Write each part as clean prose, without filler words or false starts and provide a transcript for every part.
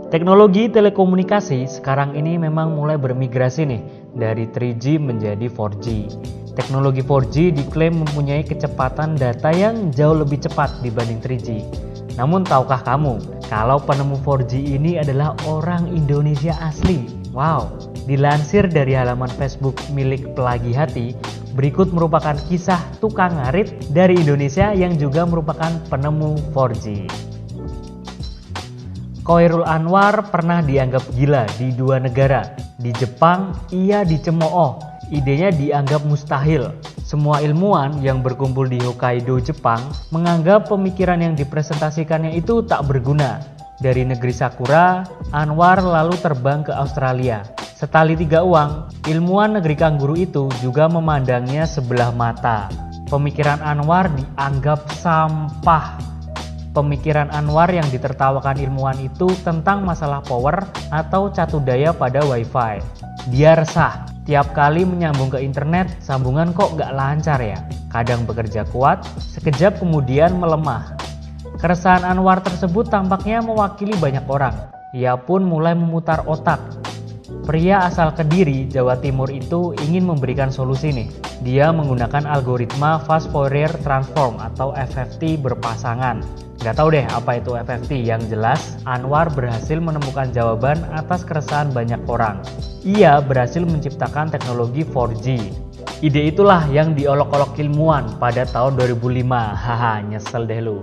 Teknologi telekomunikasi sekarang ini memang mulai bermigrasi nih dari 3G menjadi 4G. Teknologi 4G diklaim mempunyai kecepatan data yang jauh lebih cepat dibanding 3G. Namun tahukah kamu kalau penemu 4G ini adalah orang Indonesia asli? Wow, dilansir dari halaman Facebook milik Pelagi Hati, berikut merupakan kisah tukang ngarit dari Indonesia yang juga merupakan penemu 4G. Khoirul Anwar pernah dianggap gila di dua negara. Di Jepang, ia dicemooh. Idenya dianggap mustahil. Semua ilmuwan yang berkumpul di Hokkaido, Jepang, menganggap pemikiran yang dipresentasikannya itu tak berguna. Dari negeri Sakura, Anwar lalu terbang ke Australia. Setali tiga uang, ilmuwan negeri kangguru itu juga memandangnya sebelah mata. Pemikiran Anwar dianggap sampah. Pemikiran Anwar yang ditertawakan ilmuwan itu tentang masalah power atau catu daya pada wifi. Dia resah, tiap kali menyambung ke internet, sambungan kok gak lancar ya. Kadang bekerja kuat, sekejap kemudian melemah. Keresahan Anwar tersebut tampaknya mewakili banyak orang. Ia pun mulai memutar otak. Pria asal Kediri, Jawa Timur itu ingin memberikan solusi nih. Dia menggunakan algoritma Fast Fourier Transform atau FFT berpasangan. Gak tahu deh apa itu FFT, yang jelas Anwar berhasil menemukan jawaban atas keresahan banyak orang. Ia berhasil menciptakan teknologi 4G. Ide itulah yang diolok-olok ilmuwan pada tahun 2005. Haha, nyesel deh lu.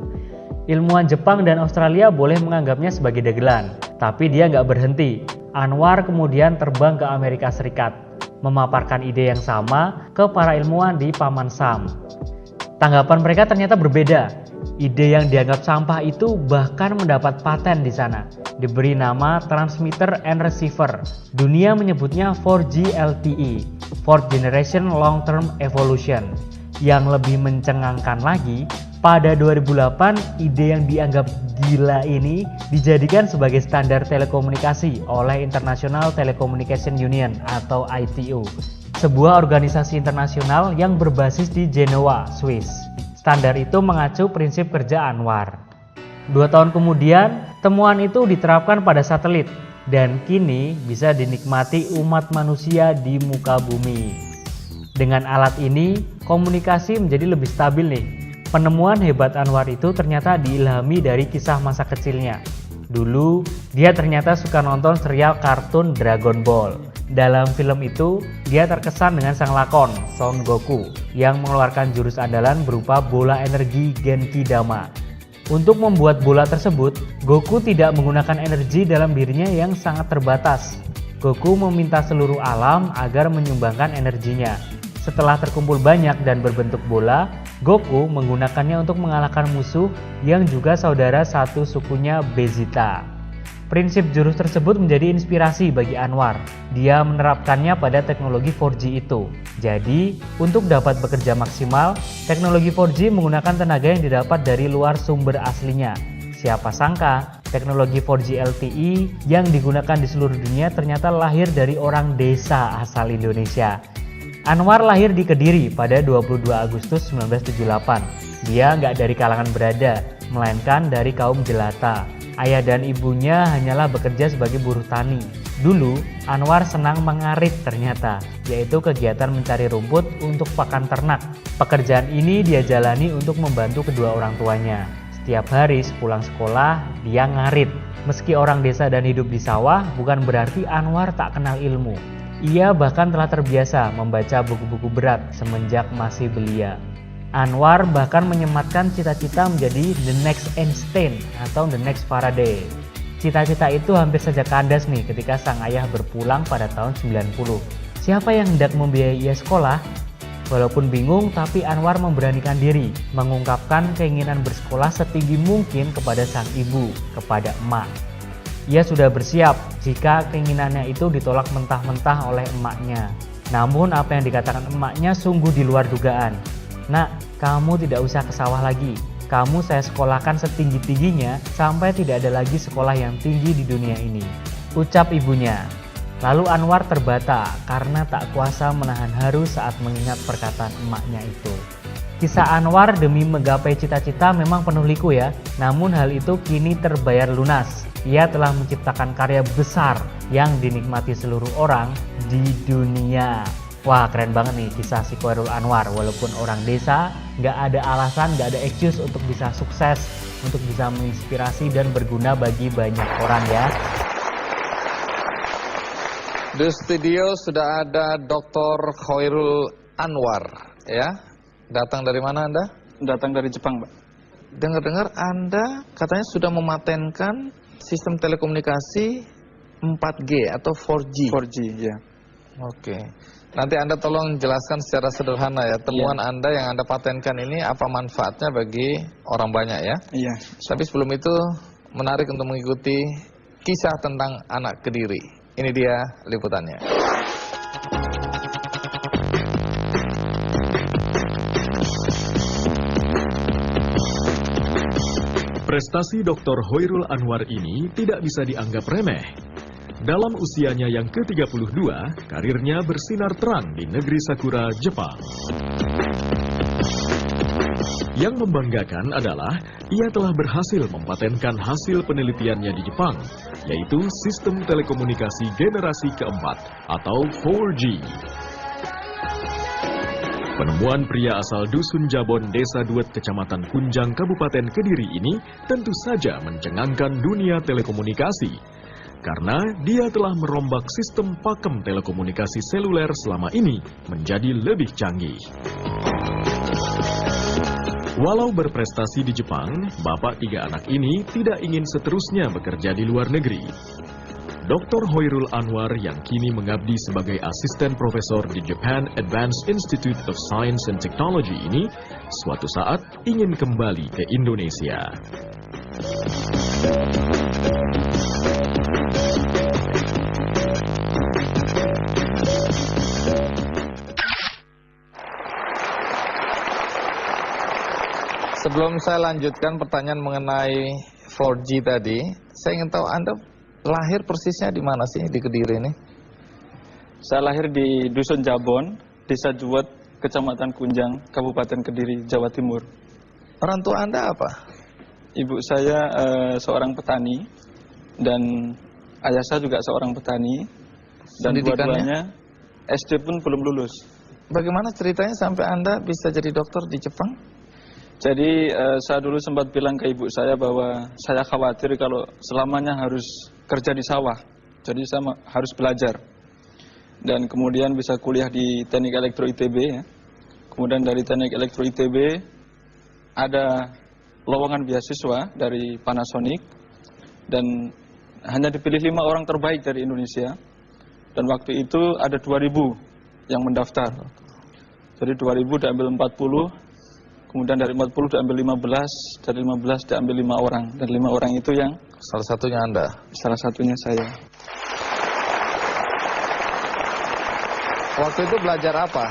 Ilmuwan Jepang dan Australia boleh menganggapnya sebagai dagelan, tapi dia nggak berhenti. Anwar kemudian terbang ke Amerika Serikat, memaparkan ide yang sama ke para ilmuwan di Paman Sam. Tanggapan mereka ternyata berbeda. Ide yang dianggap sampah itu bahkan mendapat paten di sana, diberi nama Transmitter and Receiver. Dunia menyebutnya 4G LTE, Fourth Generation Long Term Evolution. Yang lebih mencengangkan lagi, pada 2008 ide yang dianggap gila ini dijadikan sebagai standar telekomunikasi oleh International Telecommunication Union atau ITU, sebuah organisasi internasional yang berbasis di Genoa, Swiss. Standar itu mengacu prinsip kerja Anwar. 2 tahun kemudian, temuan itu diterapkan pada satelit dan kini bisa dinikmati umat manusia di muka bumi. Dengan alat ini, komunikasi menjadi lebih stabil nih. Penemuan hebat Anwar itu ternyata diilhami dari kisah masa kecilnya. Dulu, dia ternyata suka nonton serial kartun Dragon Ball. Dalam film itu, dia terkesan dengan sang lakon, Son Goku, yang mengeluarkan jurus andalan berupa bola energi Genki Dama. Untuk membuat bola tersebut, Goku tidak menggunakan energi dalam dirinya yang sangat terbatas. Goku meminta seluruh alam agar menyumbangkan energinya. Setelah terkumpul banyak dan berbentuk bola, Goku menggunakannya untuk mengalahkan musuh yang juga saudara satu sukunya, Vegeta. Prinsip jurus tersebut menjadi inspirasi bagi Anwar. Dia menerapkannya pada teknologi 4G itu. Jadi, untuk dapat bekerja maksimal, teknologi 4G menggunakan tenaga yang didapat dari luar sumber aslinya. Siapa sangka, teknologi 4G LTE yang digunakan di seluruh dunia ternyata lahir dari orang desa asal Indonesia. Anwar lahir di Kediri pada 22 Agustus 1978. Dia nggak dari kalangan berada, melainkan dari kaum jelata. Ayah dan ibunya hanyalah bekerja sebagai buruh tani. Dulu, Anwar senang mengarit ternyata, yaitu kegiatan mencari rumput untuk pakan ternak. Pekerjaan ini dia jalani untuk membantu kedua orang tuanya. Setiap hari sepulang sekolah, dia ngarit. Meski orang desa dan hidup di sawah, bukan berarti Anwar tak kenal ilmu. Ia bahkan telah terbiasa membaca buku-buku berat semenjak masih belia. Anwar bahkan menyematkan cita-cita menjadi the next Einstein atau the next Faraday. Cita-cita itu hampir saja kandas nih ketika sang ayah berpulang pada tahun 90. Siapa yang hendak membiayai ia sekolah? Walaupun bingung, tapi Anwar memberanikan diri, mengungkapkan keinginan bersekolah setinggi mungkin kepada sang ibu, kepada emak. Ia sudah bersiap jika keinginannya itu ditolak mentah-mentah oleh emaknya. Namun apa yang dikatakan emaknya sungguh di luar dugaan. Nak, kamu tidak usah ke sawah lagi. Kamu saya sekolahkan setinggi-tingginya sampai tidak ada lagi sekolah yang tinggi di dunia ini, ucap ibunya. Lalu Anwar terbata karena tak kuasa menahan haru saat mengingat perkataan emaknya itu. Kisah Anwar demi menggapai cita-cita memang penuh liku ya, namun hal itu kini terbayar lunas. Ia telah menciptakan karya besar yang dinikmati seluruh orang di dunia. Wah, keren banget nih kisah si Khairul Anwar. Walaupun orang desa, nggak ada alasan, nggak ada excuse untuk bisa sukses, untuk bisa menginspirasi dan berguna bagi banyak orang ya. Di studio sudah ada Dr. Khairul Anwar, ya. Datang dari mana Anda? Datang dari Jepang, Pak. Dengar-dengar Anda katanya sudah mematenkan sistem telekomunikasi 4G atau 4G. 4G, ya. Oke. Nanti Anda tolong jelaskan secara sederhana ya, temuan Anda yang Anda patenkan ini apa manfaatnya bagi orang banyak ya. Iya. Tapi sebelum itu menarik untuk mengikuti kisah tentang anak Kediri. Ini dia liputannya. Prestasi Dr. Khairul Anwar ini tidak bisa dianggap remeh. Dalam usianya yang ke-32, karirnya bersinar terang di negeri Sakura, Jepang. Yang membanggakan adalah ia telah berhasil mempatenkan hasil penelitiannya di Jepang, yaitu sistem telekomunikasi generasi keempat atau 4G. Penemuan pria asal Dusun Jabon, Desa Duet, Kecamatan Kunjang, Kabupaten Kediri ini tentu saja mencengangkan dunia telekomunikasi. Karena dia telah merombak sistem pakem telekomunikasi seluler selama ini menjadi lebih canggih. Walau berprestasi di Jepang, bapak 3 anak ini tidak ingin seterusnya bekerja di luar negeri. Dr. Khairul Anwar yang kini mengabdi sebagai asisten profesor di Japan Advanced Institute of Science and Technology ini, suatu saat ingin kembali ke Indonesia. Sebelum saya lanjutkan pertanyaan mengenai 4G tadi, saya ingin tahu Anda lahir persisnya di mana sih di Kediri ini? Saya lahir di Dusun Jabon, Desa Duet, Kecamatan Kunjang, Kabupaten Kediri, Jawa Timur. Orang tua Anda apa? Ibu saya seorang petani dan ayah saya juga seorang petani. Dan dua-duanya SD pun belum lulus. Bagaimana ceritanya sampai Anda bisa jadi dokter di Jepang? Jadi saya dulu sempat bilang ke ibu saya bahwa saya khawatir kalau selamanya harus kerja di sawah. Jadi saya harus belajar. Dan kemudian bisa kuliah di Teknik Elektro ITB ya. Kemudian dari Teknik Elektro ITB ada lowongan beasiswa dari Panasonic dan hanya dipilih 5 orang terbaik dari Indonesia. Dan waktu itu ada 2.000 yang mendaftar. Jadi 2.000 diambil 40, kemudian dari 40 diambil 15, dari 15 diambil 5 orang. Dan 5 orang itu yang salah satunya Anda? Salah satunya saya. Waktu itu belajar apa?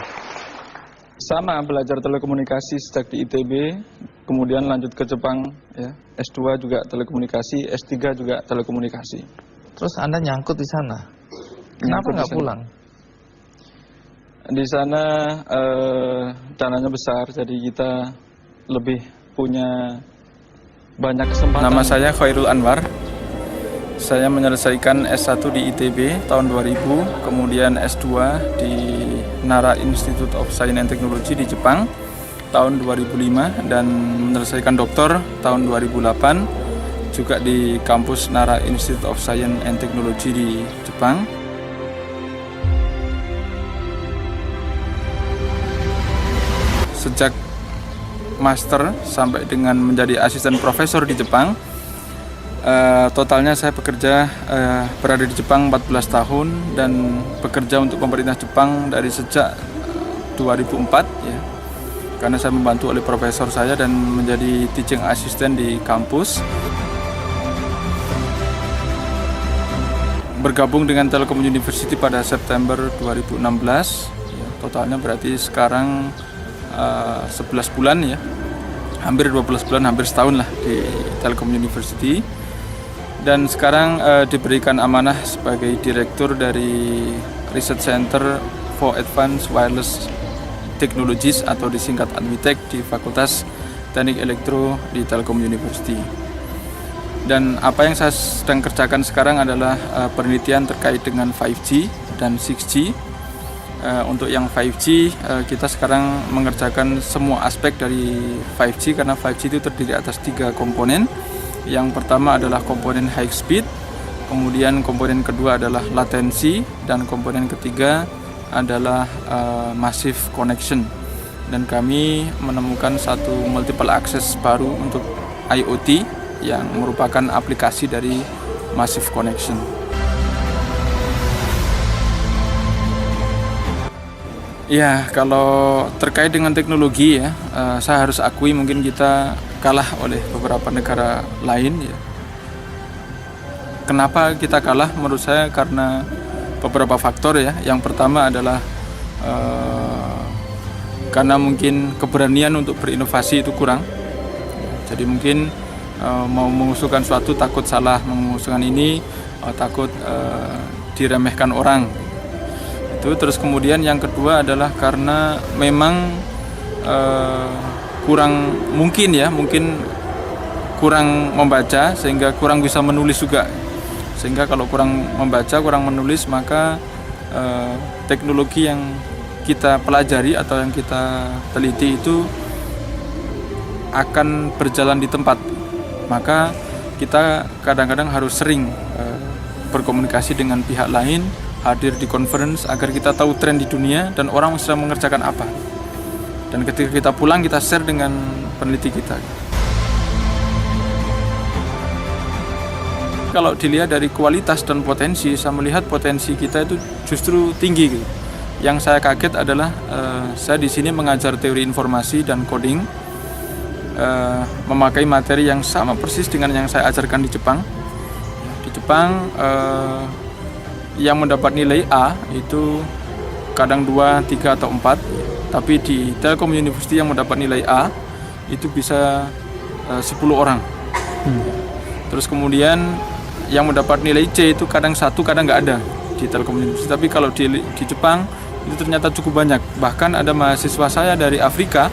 Sama, belajar telekomunikasi sejak di ITB, kemudian lanjut ke Jepang, ya. S2 juga telekomunikasi, S3 juga telekomunikasi. Terus Anda nyangkut di sana? Kenapa nggak pulang? Di sana dananya besar, jadi kita lebih punya banyak kesempatan. Nama saya Khairul Anwar. Saya menyelesaikan S1 di ITB tahun 2000, kemudian S2 di Nara Institute of Science and Technology di Jepang tahun 2005 dan menyelesaikan doktor tahun 2008 juga di kampus Nara Institute of Science and Technology di Jepang. Sejak master sampai dengan menjadi asisten profesor di Jepang, totalnya saya bekerja berada di Jepang 14 tahun dan bekerja untuk pemerintah Jepang dari sejak 2004 ya. Karena saya membantu oleh profesor saya dan menjadi teaching assistant di kampus. Bergabung dengan Telkom University pada September 2016 ya, totalnya berarti sekarang 11 bulan ya, hampir 12 bulan, hampir setahun lah di Telkom University. Dan sekarang diberikan amanah sebagai direktur dari Research Center for Advanced Wireless Technologies atau disingkat Admitek di Fakultas Teknik Elektro di Telkom University. Dan apa yang saya sedang kerjakan sekarang adalah penelitian terkait dengan 5G dan 6G. Untuk yang 5G, kita sekarang mengerjakan semua aspek dari 5G karena 5G itu terdiri atas 3 komponen. Yang pertama adalah komponen high speed, kemudian komponen kedua adalah latensi, dan komponen ketiga adalah massive connection. Dan kami menemukan satu multiple access baru untuk IoT yang merupakan aplikasi dari massive connection. Ya, kalau terkait dengan teknologi ya, saya harus akui mungkin kita kalah oleh beberapa negara lain ya. Kenapa kita kalah? Menurut saya karena beberapa faktor ya. Yang pertama adalah karena mungkin keberanian untuk berinovasi itu kurang. Jadi mungkin mau mengusulkan suatu takut salah mengusulkan ini, takut diremehkan orang. Itu terus kemudian yang kedua adalah karena memang kurang mungkin kurang membaca sehingga kurang bisa menulis juga. Sehingga kalau kurang membaca, kurang menulis, maka teknologi yang kita pelajari atau yang kita teliti itu akan berjalan di tempat. Maka kita kadang-kadang harus sering berkomunikasi dengan pihak lain, hadir di conference agar kita tahu tren di dunia dan orang sedang mengerjakan apa. Dan ketika kita pulang, kita share dengan peneliti kita. Kalau dilihat dari kualitas dan potensi, saya melihat potensi kita itu justru tinggi gitu. Yang saya kaget adalah saya di sini mengajar teori informasi dan coding, memakai materi yang sama persis dengan yang saya ajarkan di Jepang. Di Jepang yang mendapat nilai A itu kadang 2, 3 atau 4, tapi di Telkom University yang mendapat nilai A itu bisa 10 orang. Terus kemudian yang mendapat nilai C itu kadang 1, kadang nggak ada di Telkom University. Tapi kalau di Jepang itu ternyata cukup banyak. Bahkan ada mahasiswa saya dari Afrika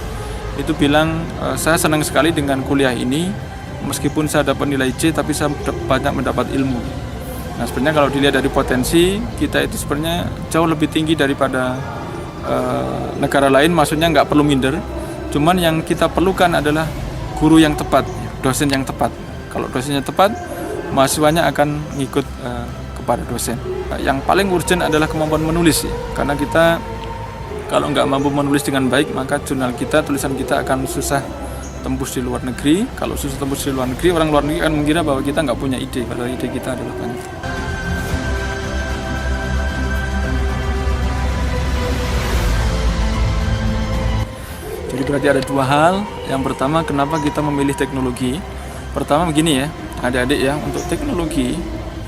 itu bilang, saya senang sekali dengan kuliah ini, meskipun saya dapat nilai C tapi saya banyak mendapat ilmu. Nah, sebenarnya kalau dilihat dari potensi, kita itu sebenarnya jauh lebih tinggi daripada negara lain, maksudnya nggak perlu minder. Cuman yang kita perlukan adalah guru yang tepat, dosen yang tepat. Kalau dosennya tepat, mahasiswanya akan ngikut kepada dosen. Yang paling urgent adalah kemampuan menulis ya. Karena kita kalau nggak mampu menulis dengan baik, maka jurnal kita, tulisan kita akan susah tembus di luar negeri. Kalau susah tembus di luar negeri, orang luar negeri akan mengira bahwa kita nggak punya ide, padahal ide kita adalah banyak. Jadi berarti ada 2 hal. Yang pertama, kenapa kita memilih teknologi? Pertama begini ya, adik-adik ya, untuk teknologi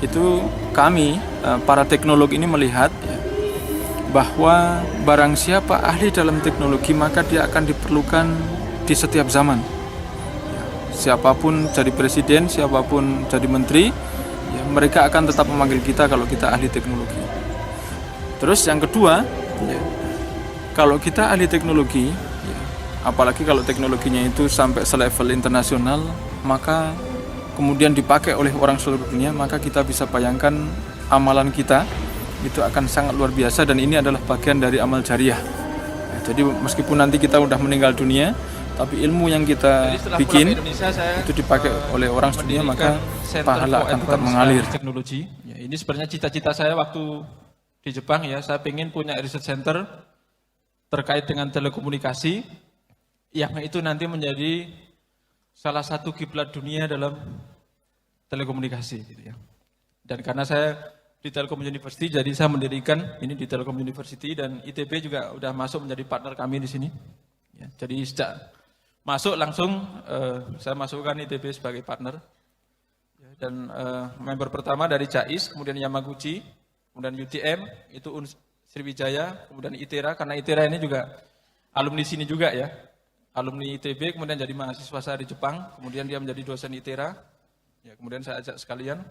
itu kami, para teknolog ini melihat ya, bahwa barang siapa ahli dalam teknologi maka dia akan diperlukan di setiap zaman. Siapapun jadi presiden, siapapun jadi menteri, ya, mereka akan tetap memanggil kita kalau kita ahli teknologi. Terus yang kedua, ya, kalau kita ahli teknologi, ya, apalagi kalau teknologinya itu sampai selevel internasional, maka kemudian dipakai oleh orang seluruh dunia, maka kita bisa bayangkan amalan kita itu akan sangat luar biasa, dan ini adalah bagian dari amal jariah. Ya, jadi meskipun nanti kita udah meninggal dunia, tapi ilmu yang kita bikin itu dipakai oleh orang dunia, maka pahala akan tetap mengalir. Teknologi. Ya, ini sebenarnya cita-cita saya waktu di Jepang ya, saya ingin punya research center terkait dengan telekomunikasi yang itu nanti menjadi salah satu kiblat dunia dalam telekomunikasi gitu ya. Dan karena saya di Telkom University, jadi saya mendirikan ini di Telkom University, dan ITB juga udah masuk menjadi partner kami di sini. Ya, jadi sejak masuk langsung saya masukkan ITB sebagai partner. Ya, dan member pertama dari CAIS, kemudian Yamaguchi, kemudian UTM, itu Sriwijaya, kemudian ITERA, karena ITERA ini juga alumni sini juga ya. Alumni ITB, kemudian jadi mahasiswa saya di Jepang, kemudian dia menjadi dosen ITERA. Ya, kemudian saya ajak sekalian.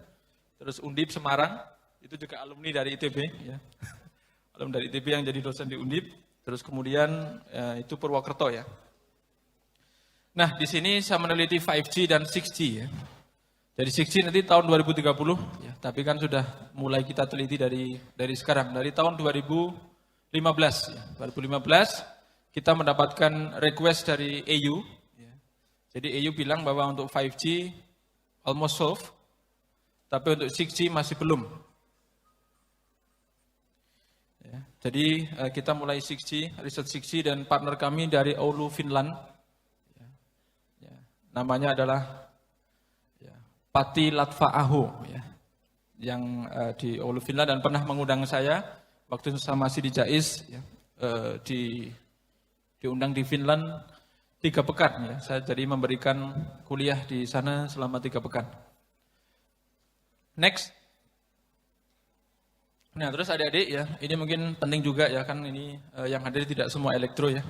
Terus Undip Semarang, itu juga alumni dari ITB ya. Alumni dari ITB yang jadi dosen di Undip. Terus kemudian itu Purwokerto ya. Nah, di sini saya meneliti 5G dan 6G ya. Jadi 6G nanti tahun 2030 ya, tapi kan sudah mulai kita teliti dari sekarang, dari tahun 2015 ya. 2015 kita mendapatkan request dari EU ya. Jadi EU bilang bahwa untuk 5G almost solved, tapi untuk 6G masih belum. Ya, jadi kita mulai 6G, riset 6G dan partner kami dari Oulu, Finland. Ya, namanya adalah Pati Latva Aho ya, yang di Oulu, Finland dan pernah mengundang saya waktu saya masih di JAIS ya, diundang di Finland 3 pekan ya. Saya jadi memberikan kuliah di sana selama 3 pekan. Next. Nah, terus adik-adik ya, ini mungkin penting juga ya, kan ini yang hadir tidak semua elektro ya.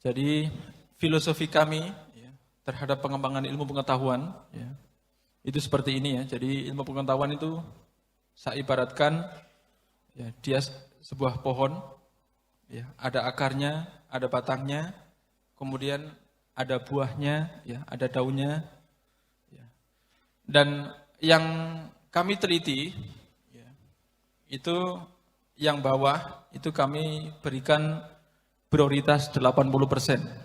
Jadi filosofi kami ya, terhadap pengembangan ilmu pengetahuan ya, itu seperti ini ya. Jadi ilmu pengetahuan itu saya ibaratkan ya, dia sebuah pohon ya, ada akarnya, ada batangnya, kemudian ada buahnya ya, ada daunnya ya. Dan yang kami teliti ya, itu yang bawah itu kami berikan prioritas 80%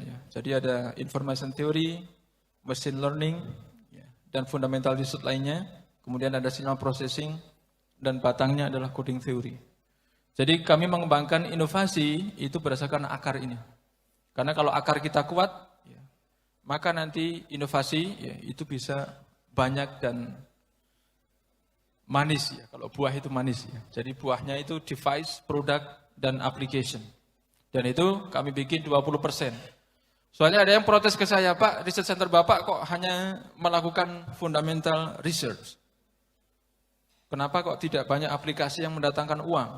ya. Jadi ada information theory, machine learning dan fundamental research lainnya, kemudian ada signal processing, dan batangnya adalah coding theory. Jadi kami mengembangkan inovasi itu berdasarkan akar ini. Karena kalau akar kita kuat, ya, maka nanti inovasi ya, itu bisa banyak dan manis ya. Kalau buah itu manis ya. Jadi buahnya itu device, product, dan application. Dan itu kami bikin 20%. Soalnya ada yang protes ke saya, Pak, riset center Bapak kok hanya melakukan fundamental research. Kenapa kok tidak banyak aplikasi yang mendatangkan uang?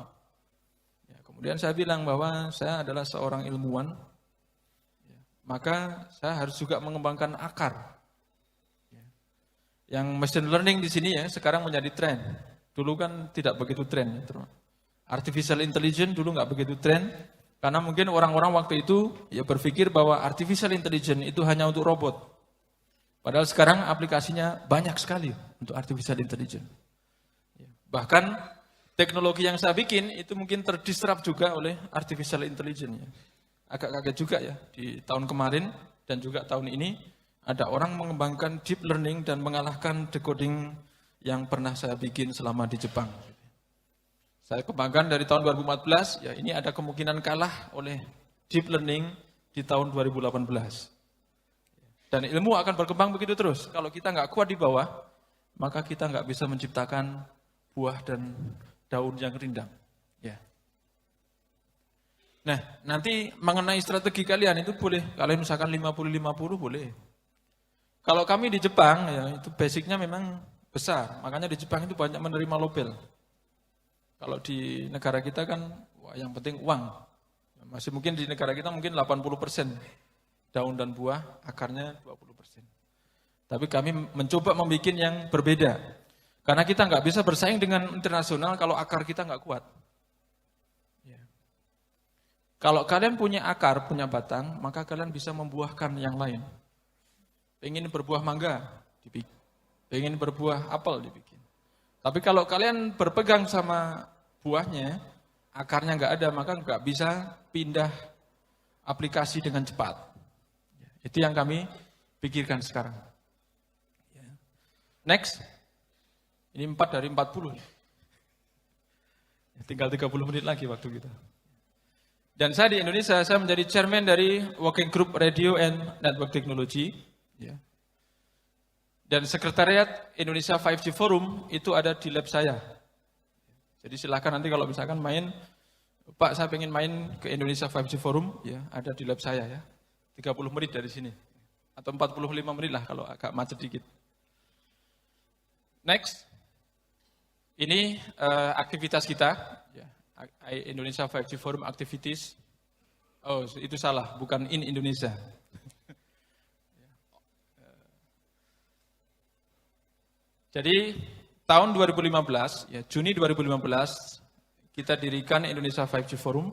Ya, kemudian saya bilang bahwa saya adalah seorang ilmuwan, ya, maka saya harus juga mengembangkan akar. Ya. Yang machine learning di sini ya sekarang menjadi tren. Dulu kan tidak begitu tren. Ya, artificial intelligence dulu nggak begitu tren. Karena mungkin orang-orang waktu itu ya berpikir bahwa artificial intelligence itu hanya untuk robot. Padahal sekarang aplikasinya banyak sekali untuk artificial intelligence. Bahkan teknologi yang saya bikin itu mungkin terdisrupt juga oleh artificial intelligence. Agak kaget juga ya, di tahun kemarin dan juga tahun ini ada orang mengembangkan deep learning dan mengalahkan decoding yang pernah saya bikin selama di Jepang. Saya kembangkan dari tahun 2014, ya ini ada kemungkinan kalah oleh deep learning di tahun 2018. Dan ilmu akan berkembang begitu terus. Kalau kita nggak kuat di bawah, maka kita nggak bisa menciptakan buah dan daun yang rindang. Ya. Nah, nanti mengenai strategi kalian itu boleh, kalian misalkan 50-50 boleh. Kalau kami di Jepang, ya itu basicnya memang besar. Makanya di Jepang itu banyak menerima Nobel. Kalau di negara kita kan, wah yang penting uang. Masih mungkin di negara kita mungkin 80% daun dan buah, akarnya 20%. Tapi kami mencoba membuat yang berbeda. Karena kita nggak bisa bersaing dengan internasional kalau akar kita nggak kuat. Ya. Kalau kalian punya akar, punya batang, maka kalian bisa membuahkan yang lain. Pengen berbuah mangga, dibikin. Pengen berbuah apel, dibikin. Tapi kalau kalian berpegang sama buahnya, akarnya nggak ada, maka nggak bisa pindah aplikasi dengan cepat. Itu yang kami pikirkan sekarang. Next, ini 4 dari 40. Tinggal 30 menit lagi waktu kita. Dan saya di Indonesia, saya menjadi chairman dari Working Group Radio and Network Technology. Dan sekretariat Indonesia 5G Forum itu ada di lab saya. Jadi silakan nanti kalau misalkan main, Pak saya pengen main ke Indonesia 5G Forum, ya ada di lab saya ya. 30 menit dari sini. Atau 45 menit lah kalau agak macet dikit. Next. Ini aktivitas kita. Ya. Indonesia 5G Forum Activities. Oh itu salah, bukan in Indonesia. Jadi tahun 2015, ya, Juni 2015, kita dirikan Indonesia 5G Forum.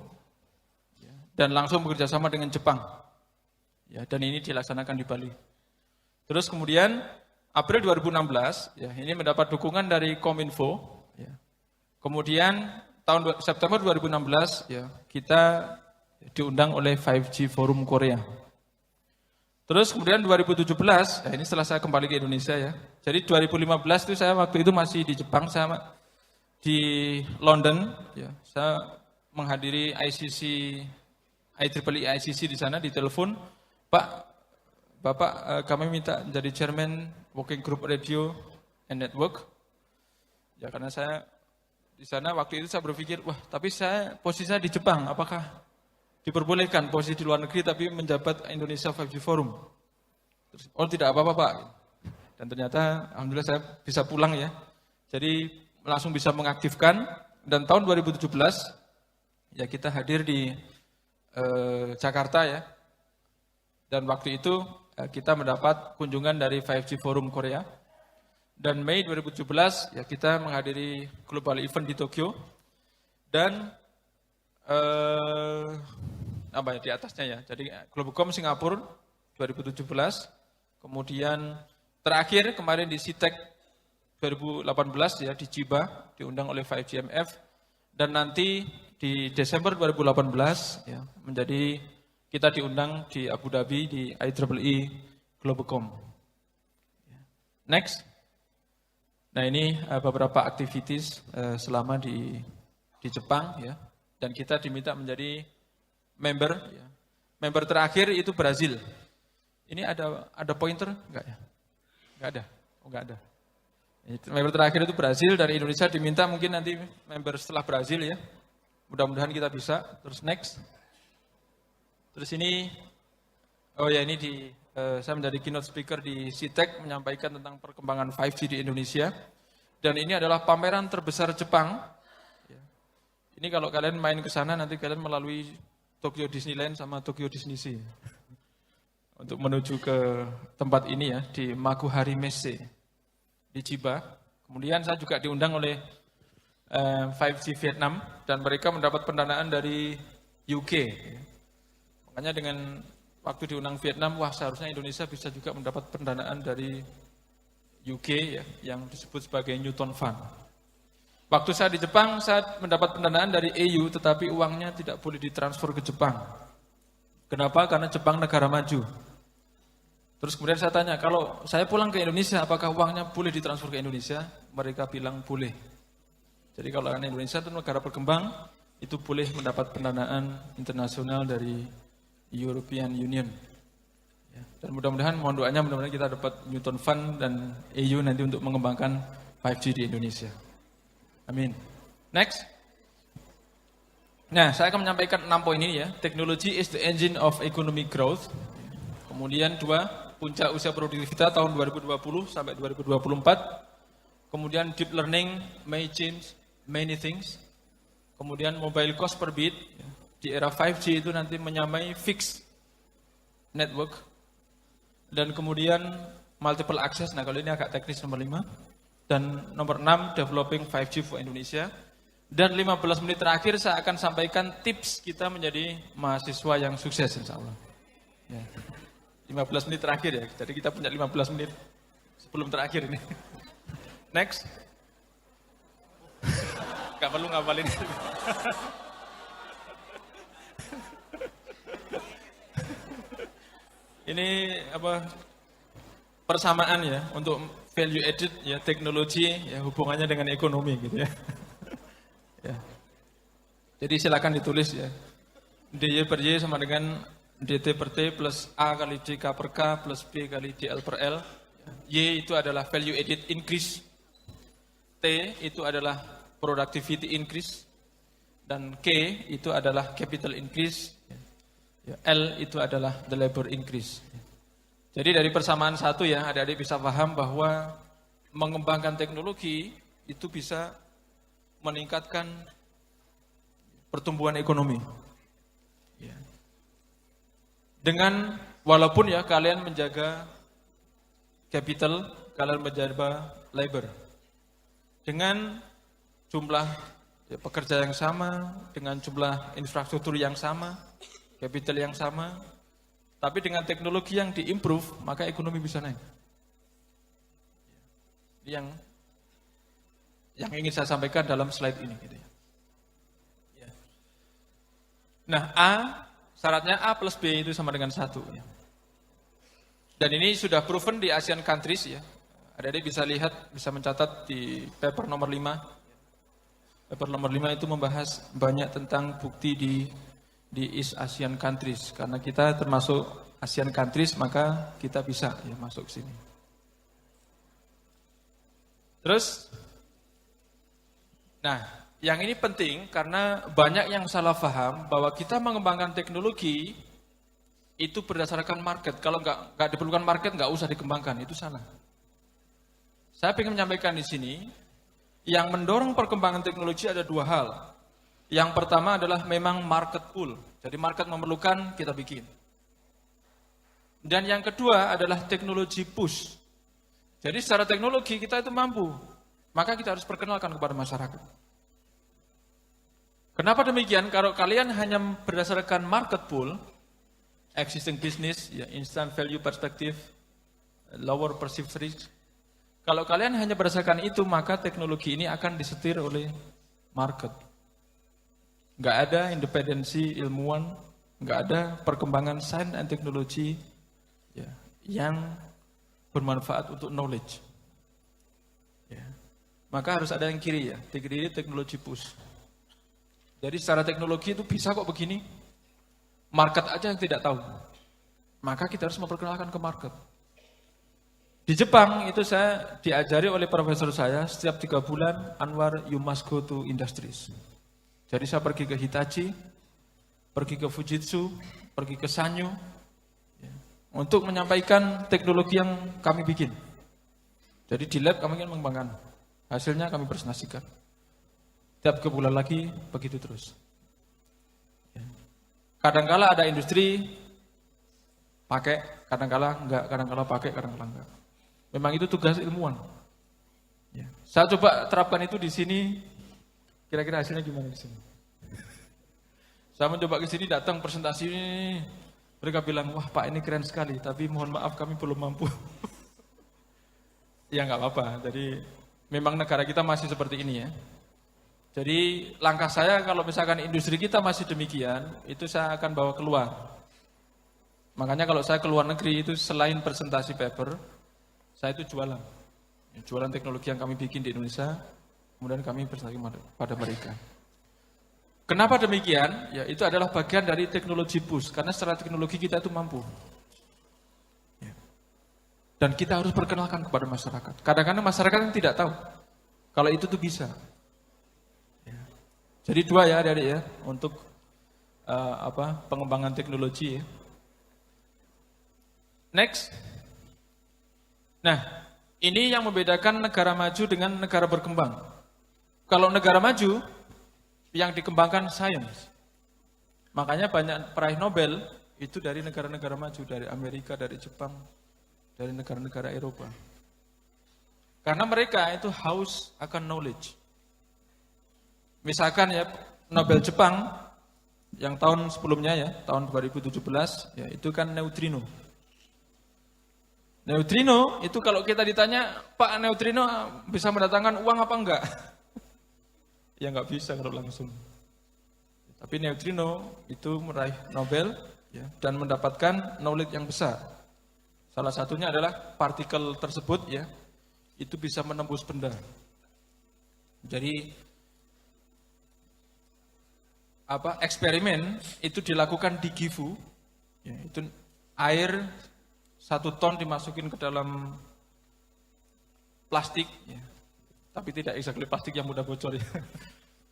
Ya. dan langsung bekerja sama dengan Jepang. Ya, dan ini dilaksanakan di Bali. Terus kemudian April 2016, ya, ini mendapat dukungan dari Kominfo. Ya. Kemudian September 2016, ya, kita diundang oleh 5G Forum Korea. Terus kemudian 2017, ya, ini setelah saya kembali ke Indonesia ya. Jadi 2015 itu saya waktu itu masih di Jepang, saya di London, ya. Saya menghadiri IEEE ICC di sana, di telepon, Bapak, kami minta jadi chairman Working Group Radio and Network. Ya karena saya di sana waktu itu saya berpikir, wah tapi posisi saya di Jepang, apakah diperbolehkan posisi di luar negeri tapi menjabat Indonesia 5G Forum? Terus, oh tidak apa-apa Pak. Dan ternyata alhamdulillah saya bisa pulang ya. Jadi langsung bisa mengaktifkan dan tahun 2017 ya kita hadir di Jakarta ya. Dan waktu itu kita mendapat kunjungan dari 5G Forum Korea. Dan Mei 2017 ya kita menghadiri global event di Tokyo. Dan di atasnya ya. Jadi Globacom Singapura 2017. Kemudian terakhir kemarin di CITEC 2018 ya di Chiba diundang oleh 5GMF. Dan nanti di Desember 2018 ya menjadi kita diundang di Abu Dhabi di IEEE Globacom. Next. Nah ini beberapa activities selama di Jepang ya. Dan kita diminta menjadi member. Ya. Member terakhir itu Brazil. Ini ada pointer enggak ya? Enggak ada. Oh enggak ada. Member terakhir itu Brazil, dari Indonesia diminta mungkin nanti member setelah Brazil ya. Mudah-mudahan kita bisa. Terus next. Terus ini, saya menjadi keynote speaker di CITEC menyampaikan tentang perkembangan 5G di Indonesia. Dan ini adalah pameran terbesar Jepang. Ini kalau kalian main ke sana nanti kalian melalui Tokyo Disneyland sama Tokyo Disney Sea. Untuk menuju ke tempat ini ya, di Makuhari Messe, di Chiba. Kemudian saya juga diundang oleh 5G Vietnam dan mereka mendapat pendanaan dari UK. Makanya dengan waktu diundang Vietnam, wah seharusnya Indonesia bisa juga mendapat pendanaan dari UK ya, yang disebut sebagai Newton Fund. Waktu saya di Jepang, saya mendapat pendanaan dari EU, tetapi uangnya tidak boleh ditransfer ke Jepang. Kenapa? Karena Jepang negara maju. Terus kemudian saya tanya, kalau saya pulang ke Indonesia, apakah uangnya boleh ditransfer ke Indonesia? Mereka bilang boleh. Jadi kalau Indonesia itu negara berkembang, itu boleh mendapat pendanaan internasional dari European Union. Ya, dan mudah-mudahan, mohon doanya, mudah-mudahan kita dapat Newton Fund dan EU nanti untuk mengembangkan 5G di Indonesia. Amin. Next. Nah, saya akan menyampaikan 6 poin ini ya. Technology is the engine of economic growth. Kemudian 2, puncak usia produktivitas tahun 2020 sampai 2024. Kemudian deep learning may change many things. Kemudian mobile cost per bit. Di era 5G itu nanti menyamai fixed network. Dan kemudian multiple access, nah kalau ini agak teknis nomor 5. Dan nomor 6, developing 5G for Indonesia. Dan 15 menit terakhir saya akan sampaikan tips kita menjadi mahasiswa yang sukses insya Allah. Ya. 15 menit terakhir ya, jadi kita punya 15 menit sebelum terakhir ini. Next. Gak perlu ngapalin. Ini persamaan ya untuk value added ya, teknologi ya, hubungannya dengan ekonomi gitu ya. Ya. Jadi silakan ditulis ya. DY per Y sama dengan DT per T plus A kali DK per K plus B kali DL per L. Y itu adalah value added increase. T itu adalah productivity increase. Dan K itu adalah capital increase. L itu adalah the labor increase. Jadi dari persamaan satu ya, adik-adik bisa paham bahwa mengembangkan teknologi itu bisa meningkatkan pertumbuhan ekonomi. Dengan walaupun ya kalian menjaga capital, kalian menjaga labor. Dengan jumlah ya, pekerja yang sama, dengan jumlah infrastruktur yang sama, capital yang sama, tapi dengan teknologi yang diimprove, maka ekonomi bisa naik. Yang ingin saya sampaikan dalam slide ini. Gitu ya. Nah, syaratnya A plus B itu sama dengan 1. Ya. Dan ini sudah proven di Asian countries. Ya. Adik-adik bisa lihat, bisa mencatat di paper nomor 5. Paper nomor 5 itu membahas banyak tentang bukti di East Asian countries. Karena kita termasuk Asian countries, maka kita bisa ya, masuk ke sini. Terus, nah, yang ini penting karena banyak yang salah paham bahwa kita mengembangkan teknologi itu berdasarkan market. Kalau nggak diperlukan market, nggak usah dikembangkan. Itu salah. Saya ingin menyampaikan di sini, yang mendorong perkembangan teknologi ada 2 hal. Yang pertama adalah memang market pull. Jadi market memerlukan, kita bikin. Dan yang kedua adalah teknologi push. Jadi secara teknologi kita itu mampu, maka kita harus perkenalkan kepada masyarakat. Kenapa demikian? Kalau kalian hanya berdasarkan market pull, existing business, ya, instant value perspective, lower perceived risk. Kalau kalian hanya berdasarkan itu, maka teknologi ini akan disetir oleh market. Nggak ada independensi ilmuwan, nggak ada perkembangan sains dan teknologi ya, yang bermanfaat untuk knowledge. Ya. Maka harus ada yang kiri ya, kiri teknologi push. Jadi secara teknologi itu bisa kok begini, market aja yang tidak tahu. Maka kita harus memperkenalkan ke market. Di Jepang itu saya diajari oleh profesor saya, setiap 3 bulan, Anwar, you must go to industries. Jadi saya pergi ke Hitachi, pergi ke Fujitsu, pergi ke Sanyo, ya, untuk menyampaikan teknologi yang kami bikin. Jadi di lab kami ingin mengembangkan, hasilnya kami presentasikan. Tiap ke bulan lagi, begitu terus. Ya. Kadangkala ada industri, pakai, kadangkala enggak, kadangkala pakai, kadangkala enggak. Memang itu tugas ilmuwan. Ya. Saya coba terapkan itu di sini, kira-kira hasilnya gimana di sini? Saya mencoba ke sini, datang presentasi ini, mereka bilang, wah Pak ini keren sekali, tapi mohon maaf kami belum mampu. Ya nggak apa-apa, jadi memang negara kita masih seperti ini ya. Jadi langkah saya kalau misalkan industri kita masih demikian, itu saya akan bawa keluar. Makanya kalau saya ke luar negeri itu selain presentasi paper, saya itu jualan. Jualan teknologi yang kami bikin di Indonesia, kemudian kami presentasi pada mereka. Kenapa demikian? Ya itu adalah bagian dari teknologi push, karena secara teknologi kita itu mampu. Ya. Dan kita harus perkenalkan kepada masyarakat. Kadang-kadang masyarakat yang tidak tahu kalau itu tuh bisa. Ya. Jadi 2 ya adik-adik ya untuk pengembangan teknologi ya. Next. Nah, ini yang membedakan negara maju dengan negara berkembang. Kalau negara maju, yang dikembangkan sains. Makanya banyak peraih Nobel itu dari negara-negara maju, dari Amerika, dari Jepang, dari negara-negara Eropa. Karena mereka itu haus akan knowledge. Misalkan ya, Nobel Jepang, yang tahun sebelumnya ya, tahun 2017, ya itu kan neutrino. Neutrino itu kalau kita ditanya, Pak neutrino bisa mendatangkan uang apa enggak? Ya nggak bisa kalau langsung. Tapi neutrino itu meraih Nobel ya, dan mendapatkan knowledge yang besar. Salah satunya adalah partikel tersebut ya, itu bisa menembus benda. Jadi eksperimen itu dilakukan di Gifu, ya, itu air 1 ton dimasukin ke dalam plastik, ya. Tapi tidak exactly plastik yang mudah bocor ya.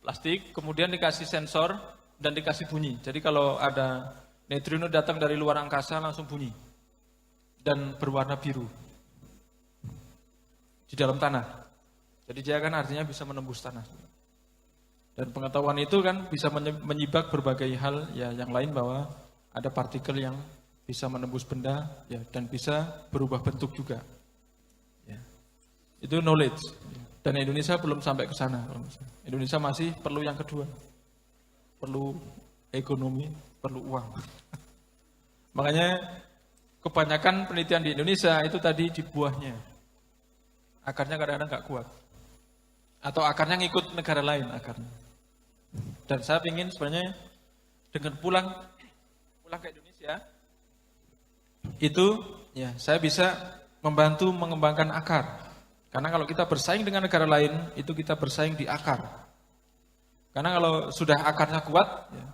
Plastik, kemudian dikasih sensor dan dikasih bunyi. Jadi kalau ada neutrino datang dari luar angkasa langsung bunyi. Dan berwarna biru. Di dalam tanah. Jadi dia kan artinya bisa menembus tanah. Dan pengetahuan itu kan bisa menyibak berbagai hal ya yang lain bahwa ada partikel yang bisa menembus benda ya dan bisa berubah bentuk juga. Ya. Itu knowledge. Dan Indonesia belum sampai ke sana. Indonesia masih perlu yang kedua. Perlu ekonomi, perlu uang. Makanya kebanyakan penelitian di Indonesia itu tadi di buahnya. Akarnya kadang-kadang nggak kuat. Atau akarnya ngikut negara lain akarnya. Dan saya ingin sebenarnya dengan pulang ke Indonesia, itu ya saya bisa membantu mengembangkan akar. Karena kalau kita bersaing dengan negara lain, itu kita bersaing di akar. Karena kalau sudah akarnya kuat, ya,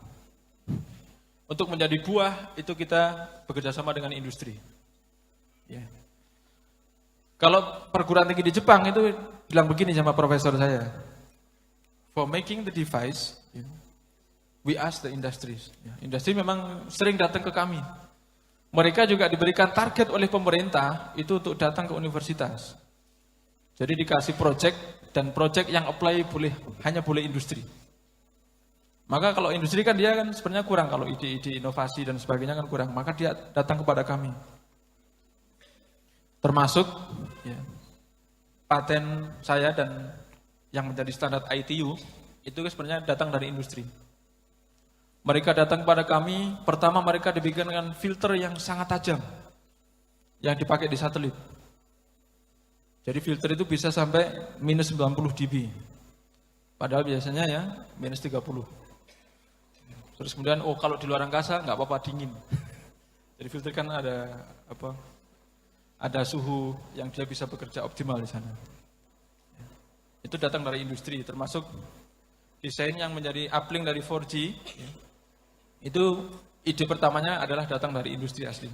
untuk menjadi buah, itu kita bekerja sama dengan industri. Ya. Kalau perguruan tinggi di Jepang itu bilang begini sama profesor saya, for making the device, we ask the industries. Industri memang sering datang ke kami. Mereka juga diberikan target oleh pemerintah itu untuk datang ke universitas. Jadi dikasih project dan project yang apply hanya boleh industri. Maka kalau industri kan dia kan sebenarnya kurang, kalau ide-ide inovasi dan sebagainya kan kurang. Maka dia datang kepada kami. Termasuk ya, paten saya dan yang menjadi standar ITU itu sebenarnya datang dari industri. Mereka datang kepada kami, pertama mereka dibikin dengan filter yang sangat tajam yang dipakai di satelit. Jadi filter itu bisa sampai minus 90 dB. Padahal biasanya ya minus 30. Terus kemudian, kalau di luar angkasa nggak apa-apa dingin. Jadi filter kan ada suhu yang dia bisa bekerja optimal di sana. Itu datang dari industri, termasuk desain yang menjadi uplink dari 4G. Itu ide pertamanya adalah datang dari industri asli.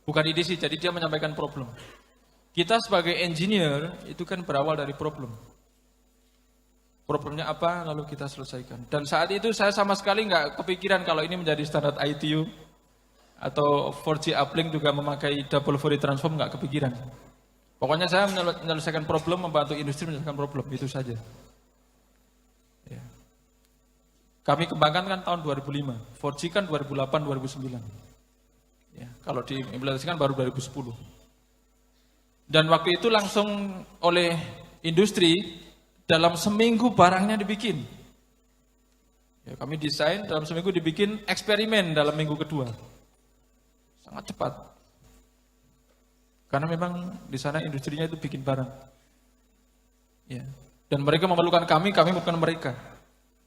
Bukan ide sih, jadi dia menyampaikan problem. Kita sebagai engineer itu kan berawal dari problem. Problemnya apa, lalu kita selesaikan. Dan saat itu saya sama sekali nggak kepikiran kalau ini menjadi standar ITU atau 4G uplink juga memakai double Fourier transform, nggak kepikiran. Pokoknya saya menyelesaikan problem, membantu industri menyelesaikan problem, itu saja. Ya. Kami kembangkan kan tahun 2005, 4G kan 2008-2009. Ya, kalau diimplementasikan baru 2010. Dan waktu itu langsung oleh industri, dalam seminggu barangnya dibikin. Ya, kami desain, dalam seminggu dibikin, eksperimen dalam minggu kedua. Sangat cepat. Karena memang di sana industrinya itu bikin barang. Ya. Dan mereka memerlukan kami memerlukan mereka.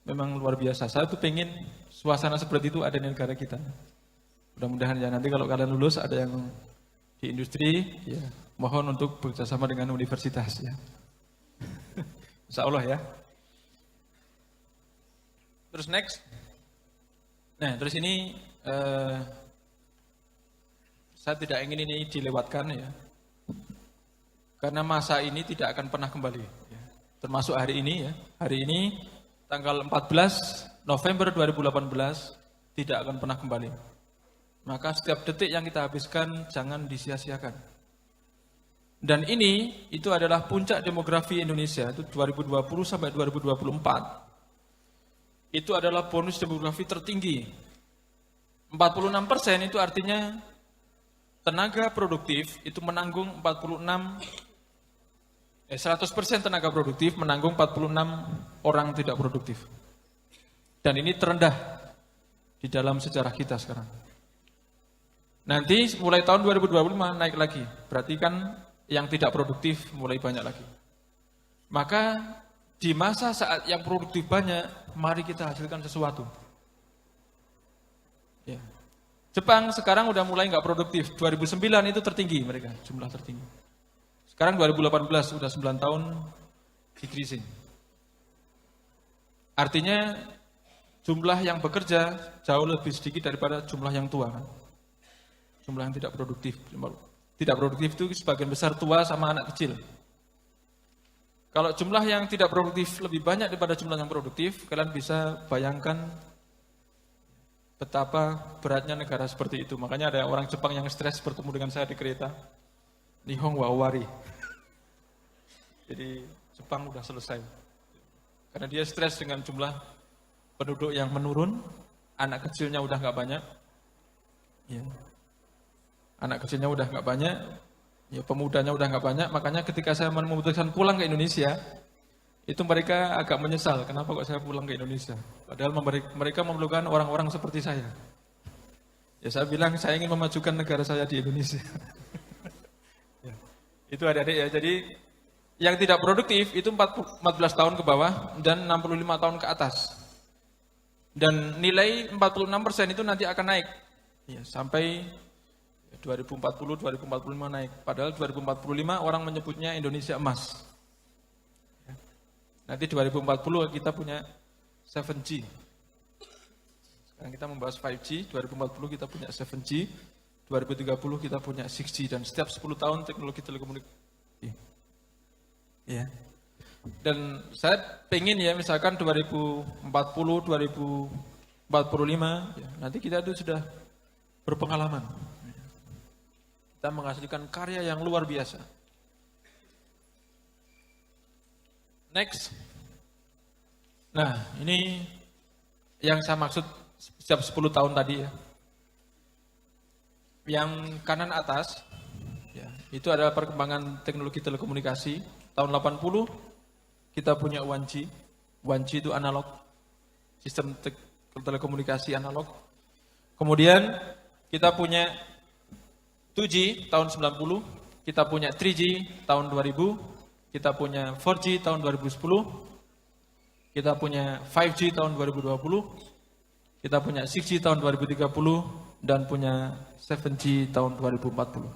Memang luar biasa. Saya tuh pengen suasana seperti itu ada di negara kita. Mudah-mudahan ya nanti kalau kalian lulus ada yang di industri, ya mohon untuk bekerjasama dengan universitas ya. Insya Allah ya. Terus next. Nah terus ini saya tidak ingin ini dilewatkan ya. Karena masa ini tidak akan pernah kembali. Ya. Termasuk hari ini ya. Hari ini tanggal 14 November 2018 tidak akan pernah kembali. Maka setiap detik yang kita habiskan jangan disia-siakan. Dan ini itu adalah puncak demografi Indonesia itu 2020 sampai 2024. Itu adalah bonus demografi tertinggi. 46% itu artinya tenaga produktif itu menanggung 100% tenaga produktif menanggung 46 orang tidak produktif. Dan ini terendah di dalam sejarah kita sekarang. Nanti mulai tahun 2025 naik lagi. Berarti kan yang tidak produktif mulai banyak lagi. Maka di masa saat yang produktif banyak, mari kita hasilkan sesuatu. Ya. Jepang sekarang udah mulai nggak produktif. 2009 itu tertinggi mereka, jumlah tertinggi. Sekarang 2018 sudah 9 tahun decreasing. Artinya jumlah yang bekerja jauh lebih sedikit daripada jumlah yang tua. Jumlah yang tidak produktif. Tidak produktif itu sebagian besar tua sama anak kecil. Kalau jumlah yang tidak produktif lebih banyak daripada jumlah yang produktif, kalian bisa bayangkan betapa beratnya negara seperti itu. Makanya ada orang Jepang yang stres bertemu dengan saya di kereta. Nihong wa owari. Jadi Jepang udah selesai. Karena dia stres dengan jumlah penduduk yang menurun, anak kecilnya udah nggak banyak. Ya. Anak kecilnya udah nggak banyak, ya pemudanya udah nggak banyak. Makanya ketika saya memutuskan pulang ke Indonesia, itu mereka agak menyesal, kenapa kok saya pulang ke Indonesia. Padahal mereka memerlukan orang-orang seperti saya. Ya saya bilang, saya ingin memajukan negara saya di Indonesia. Ya, itu adik-adik ya, jadi yang tidak produktif itu 14 tahun ke bawah dan 65 tahun ke atas. Dan nilai 46% itu nanti akan naik. Ya, sampai 2040, 2045 naik. Padahal 2045 orang menyebutnya Indonesia emas. Nanti 2040 kita punya 7G. Sekarang kita membahas 5G, 2040 kita punya 7G, 2030 kita punya 6G, dan setiap 10 tahun teknologi telekomunikasi. Ya. Dan saya pengen ya misalkan 2040, 2045, ya, nanti kita itu sudah berpengalaman. Kita menghasilkan karya yang luar biasa. Next. Nah, ini yang saya maksud setiap 10 tahun tadi ya. Yang kanan atas, ya, itu adalah perkembangan teknologi telekomunikasi. Tahun 80, kita punya 1G. 1G itu analog, sistem telekomunikasi analog. Kemudian, kita punya 2G tahun 90, kita punya 3G tahun 2000, kita punya 4G tahun 2010, kita punya 5G tahun 2020, kita punya 6G tahun 2030, dan punya 7G tahun 2040.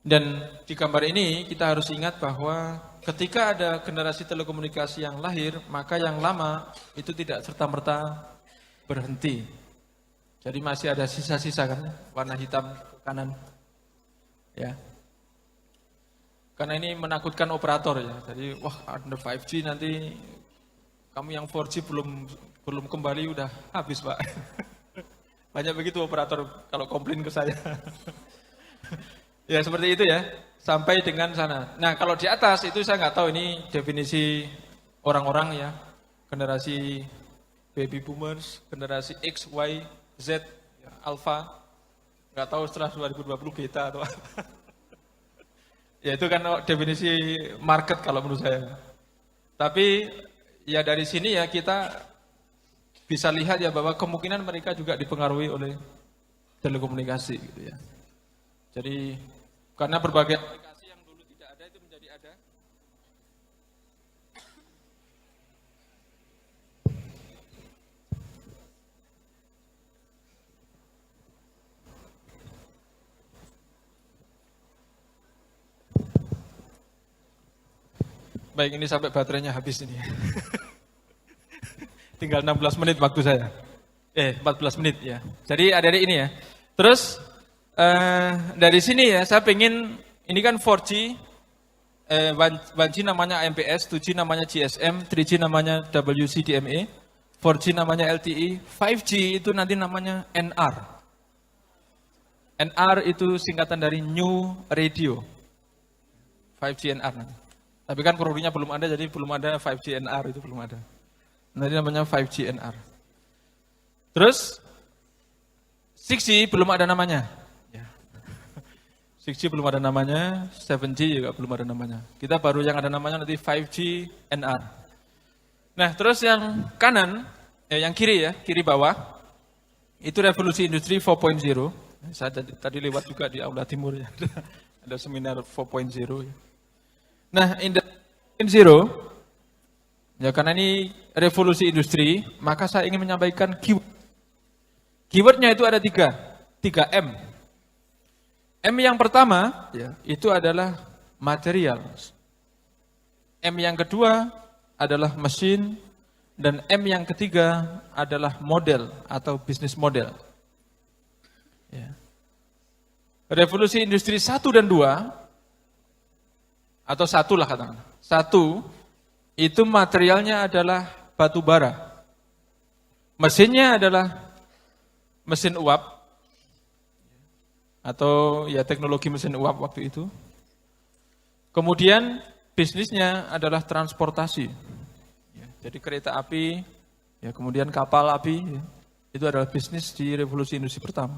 Dan di gambar ini kita harus ingat bahwa ketika ada generasi telekomunikasi yang lahir, maka yang lama itu tidak serta-merta berhenti. Jadi masih ada sisa-sisa kan, warna hitam ke kanan. Ya. Karena ini menakutkan operator ya. Jadi wah ada 5G nanti kamu yang 4G belum kembali udah habis Pak. Banyak begitu operator kalau komplain ke saya. Ya seperti itu ya. Sampai dengan sana. Nah kalau di atas itu saya nggak tahu ini definisi orang-orang ya. Generasi baby boomers, generasi X, Y, Z, ya, Alpha. Nggak tahu setelah 2020 beta atau apa. Ya itu kan definisi market kalau menurut saya. Tapi ya dari sini ya kita bisa lihat ya bahwa kemungkinan mereka juga dipengaruhi oleh telekomunikasi gitu ya. Jadi karena berbagai aplikasi yang dulu tidak ada itu menjadi ada. Baik, ini sampai baterainya habis ini. Tinggal 16 menit waktu saya. 14 menit ya. Jadi adik-adik ini ya. Terus dari sini ya, saya pengen, ini kan 4G, 1G namanya AMPS, 2G namanya GSM, 3G namanya WCDMA, 4G namanya LTE, 5G itu nanti namanya NR. NR itu singkatan dari New Radio. 5G NR nanti. Tapi kan produknya belum ada, jadi belum ada 5G NR, itu belum ada. Nanti namanya 5G NR. Terus 6G belum ada namanya. 6G belum ada namanya, 7G juga belum ada namanya. Kita baru yang ada namanya nanti 5G NR. Nah terus yang kanan, yang kiri ya, kiri bawah, itu revolusi industri 4.0. Saya tadi lewat juga di Aula Timur ya, ada seminar 4.0 ya. Nah, in the 4.0, ya karena ini revolusi industri, maka saya ingin menyampaikan keyword. Keywordnya itu ada 3 M. M yang pertama, ya, itu adalah material. M yang kedua adalah mesin, dan M yang ketiga adalah model atau bisnis model. Ya. Revolusi industri 1 dan 2, atau 1 lah katakan. 1 itu materialnya adalah batu bara. Mesinnya adalah mesin uap atau ya teknologi mesin uap waktu itu. Kemudian bisnisnya adalah transportasi. Ya, jadi kereta api, ya kemudian kapal api, ya, itu adalah bisnis di revolusi industri pertama.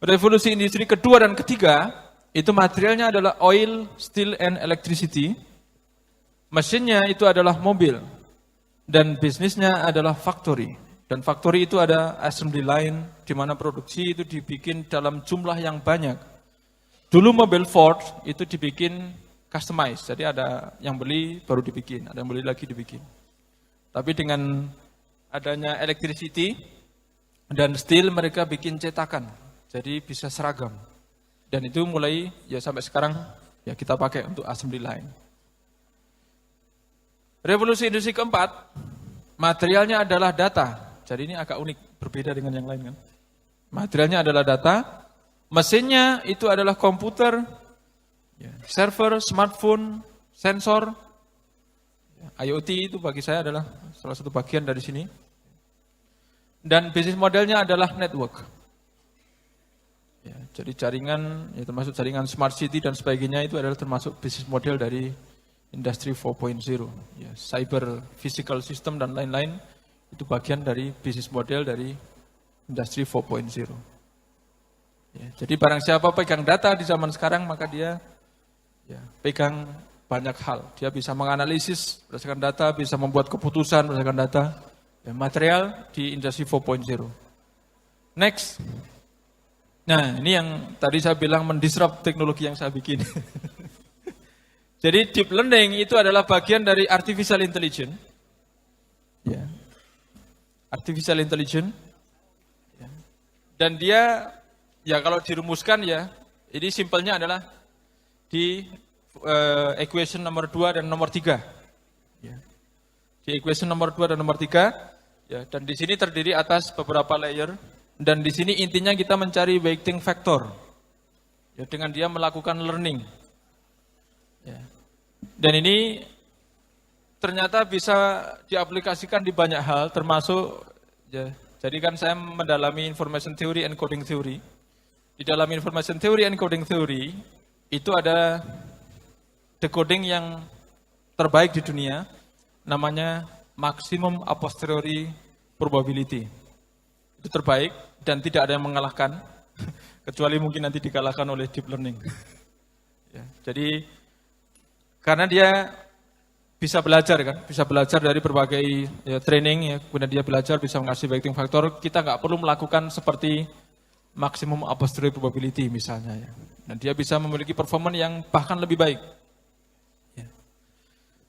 Revolusi industri kedua dan ketiga itu materialnya adalah oil, steel, and electricity. Mesinnya itu adalah mobil. Dan bisnisnya adalah factory. Dan factory itu ada assembly line, di mana produksi itu dibikin dalam jumlah yang banyak. Dulu mobil Ford itu dibikin customize, jadi ada yang beli baru dibikin, ada yang beli lagi dibikin. Tapi dengan adanya electricity dan steel mereka bikin cetakan, jadi bisa seragam. Dan itu mulai ya sampai sekarang ya kita pakai untuk assembly line. Revolusi industri keempat, materialnya adalah data. Jadi ini agak unik, berbeda dengan yang lain kan. Materialnya adalah data, mesinnya itu adalah komputer, server, smartphone, sensor. IoT itu bagi saya adalah salah satu bagian dari sini. Dan bisnis modelnya adalah network. Ya, jadi jaringan, ya termasuk jaringan smart city dan sebagainya itu adalah termasuk bisnis model dari Industri 4.0. Ya, cyber physical system dan lain-lain itu bagian dari bisnis model dari Industri 4.0. Ya, jadi barang siapa pegang data di zaman sekarang maka dia ya, pegang banyak hal. Dia bisa menganalisis berdasarkan data, bisa membuat keputusan berdasarkan data. Ya, material di Industri 4.0. Next. Nah, ini yang tadi saya bilang mendisrupt teknologi yang saya bikin. Jadi deep learning itu adalah bagian dari artificial intelligence. Ya. Artificial intelligence. Ya. Dan dia, ya kalau dirumuskan ya, ini simpelnya adalah di equation nomor 2 dan nomor 3. Ya. Di equation nomor 2 dan nomor 3, ya, dan di sini terdiri atas beberapa layer, dan di sini intinya kita mencari weighting factor. Ya, dengan dia melakukan learning. Ya. Dan ini ternyata bisa diaplikasikan di banyak hal, termasuk, ya, jadi kan saya mendalami information theory and coding theory. Di dalam information theory and coding theory, itu ada decoding yang terbaik di dunia, namanya maximum a posteriori probability. Itu terbaik dan tidak ada yang mengalahkan, kecuali mungkin nanti dikalahkan oleh deep learning. Ya, jadi karena dia bisa belajar kan, bisa belajar dari berbagai ya, training, ya, kemudian dia belajar bisa mengasih weighting factor. Kita nggak perlu melakukan seperti maximum a posteriori probability misalnya. Ya. Dan dia bisa memiliki performance yang bahkan lebih baik. Ya.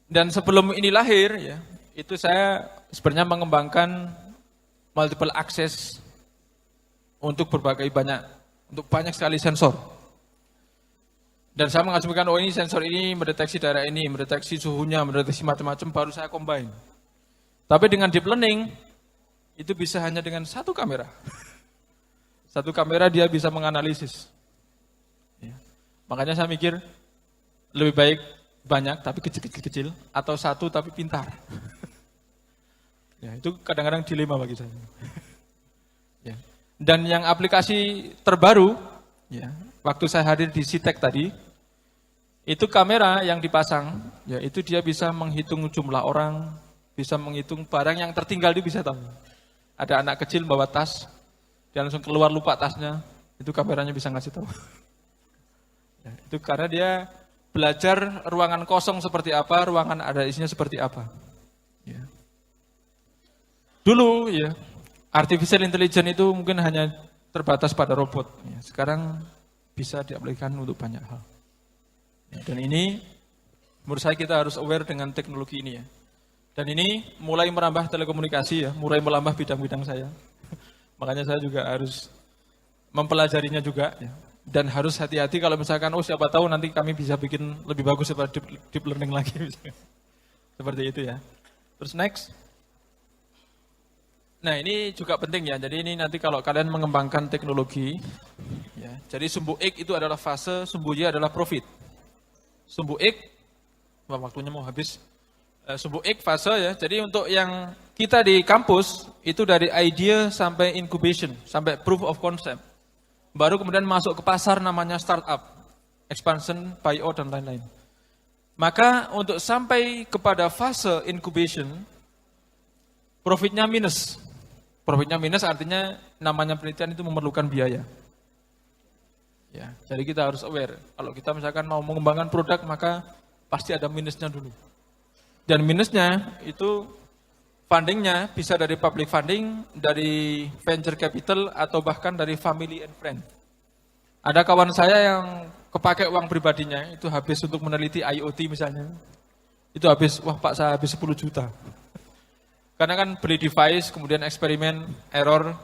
Dan sebelum ini lahir, ya, itu saya sebenarnya mengembangkan multiple access untuk banyak sekali sensor. Dan saya mengasumsikan, oh ini sensor ini mendeteksi daerah ini, mendeteksi suhunya, mendeteksi macam-macam, baru saya combine. Tapi dengan deep learning, itu bisa hanya dengan satu kamera. Satu kamera dia bisa menganalisis. Ya. Makanya saya mikir, lebih baik banyak tapi kecil-kecil, atau satu tapi pintar. Ya, itu kadang-kadang dilema bagi saya. Ya. Dan yang aplikasi terbaru, ya, waktu saya hadir di CITEK tadi, itu kamera yang dipasang, ya itu dia bisa menghitung jumlah orang, bisa menghitung barang yang tertinggal, dia bisa tahu. Ada anak kecil bawa tas, dia langsung keluar lupa tasnya, itu kameranya bisa ngasih tahu. Ya, itu karena dia belajar ruangan kosong seperti apa, ruangan ada isinya seperti apa. Ya. Dulu ya, artificial intelligence itu mungkin hanya terbatas pada robot. Ya, sekarang bisa diaplikasikan untuk banyak hal. Ya, dan ini menurut saya kita harus aware dengan teknologi ini ya. Dan ini mulai merambah telekomunikasi ya, mulai merambah bidang-bidang saya. Makanya saya juga harus mempelajarinya juga ya. Dan harus hati-hati kalau misalkan, oh siapa tahu nanti kami bisa bikin lebih bagus daripada deep learning lagi. Seperti itu ya. Terus next. Nah ini juga penting ya, jadi ini nanti kalau kalian mengembangkan teknologi, ya, jadi sumbu X itu adalah fase, sumbu Y adalah profit. Sumbu X, waktunya mau habis, sumbu X fase ya, jadi untuk yang kita di kampus, itu dari idea sampai incubation, sampai proof of concept. Baru kemudian masuk ke pasar namanya startup, expansion, buyout, dan lain-lain. Maka untuk sampai kepada fase incubation, profitnya minus. Profitnya minus artinya namanya penelitian itu memerlukan biaya. Ya, jadi kita harus aware. Kalau kita misalkan mau mengembangkan produk, maka pasti ada minusnya dulu. Dan minusnya itu fundingnya bisa dari public funding, dari venture capital, atau bahkan dari family and friend. Ada kawan saya yang kepake uang pribadinya, itu habis untuk meneliti IoT misalnya. Itu habis, wah Pak saya habis 10 juta. Karena kan beli device, kemudian eksperimen, error,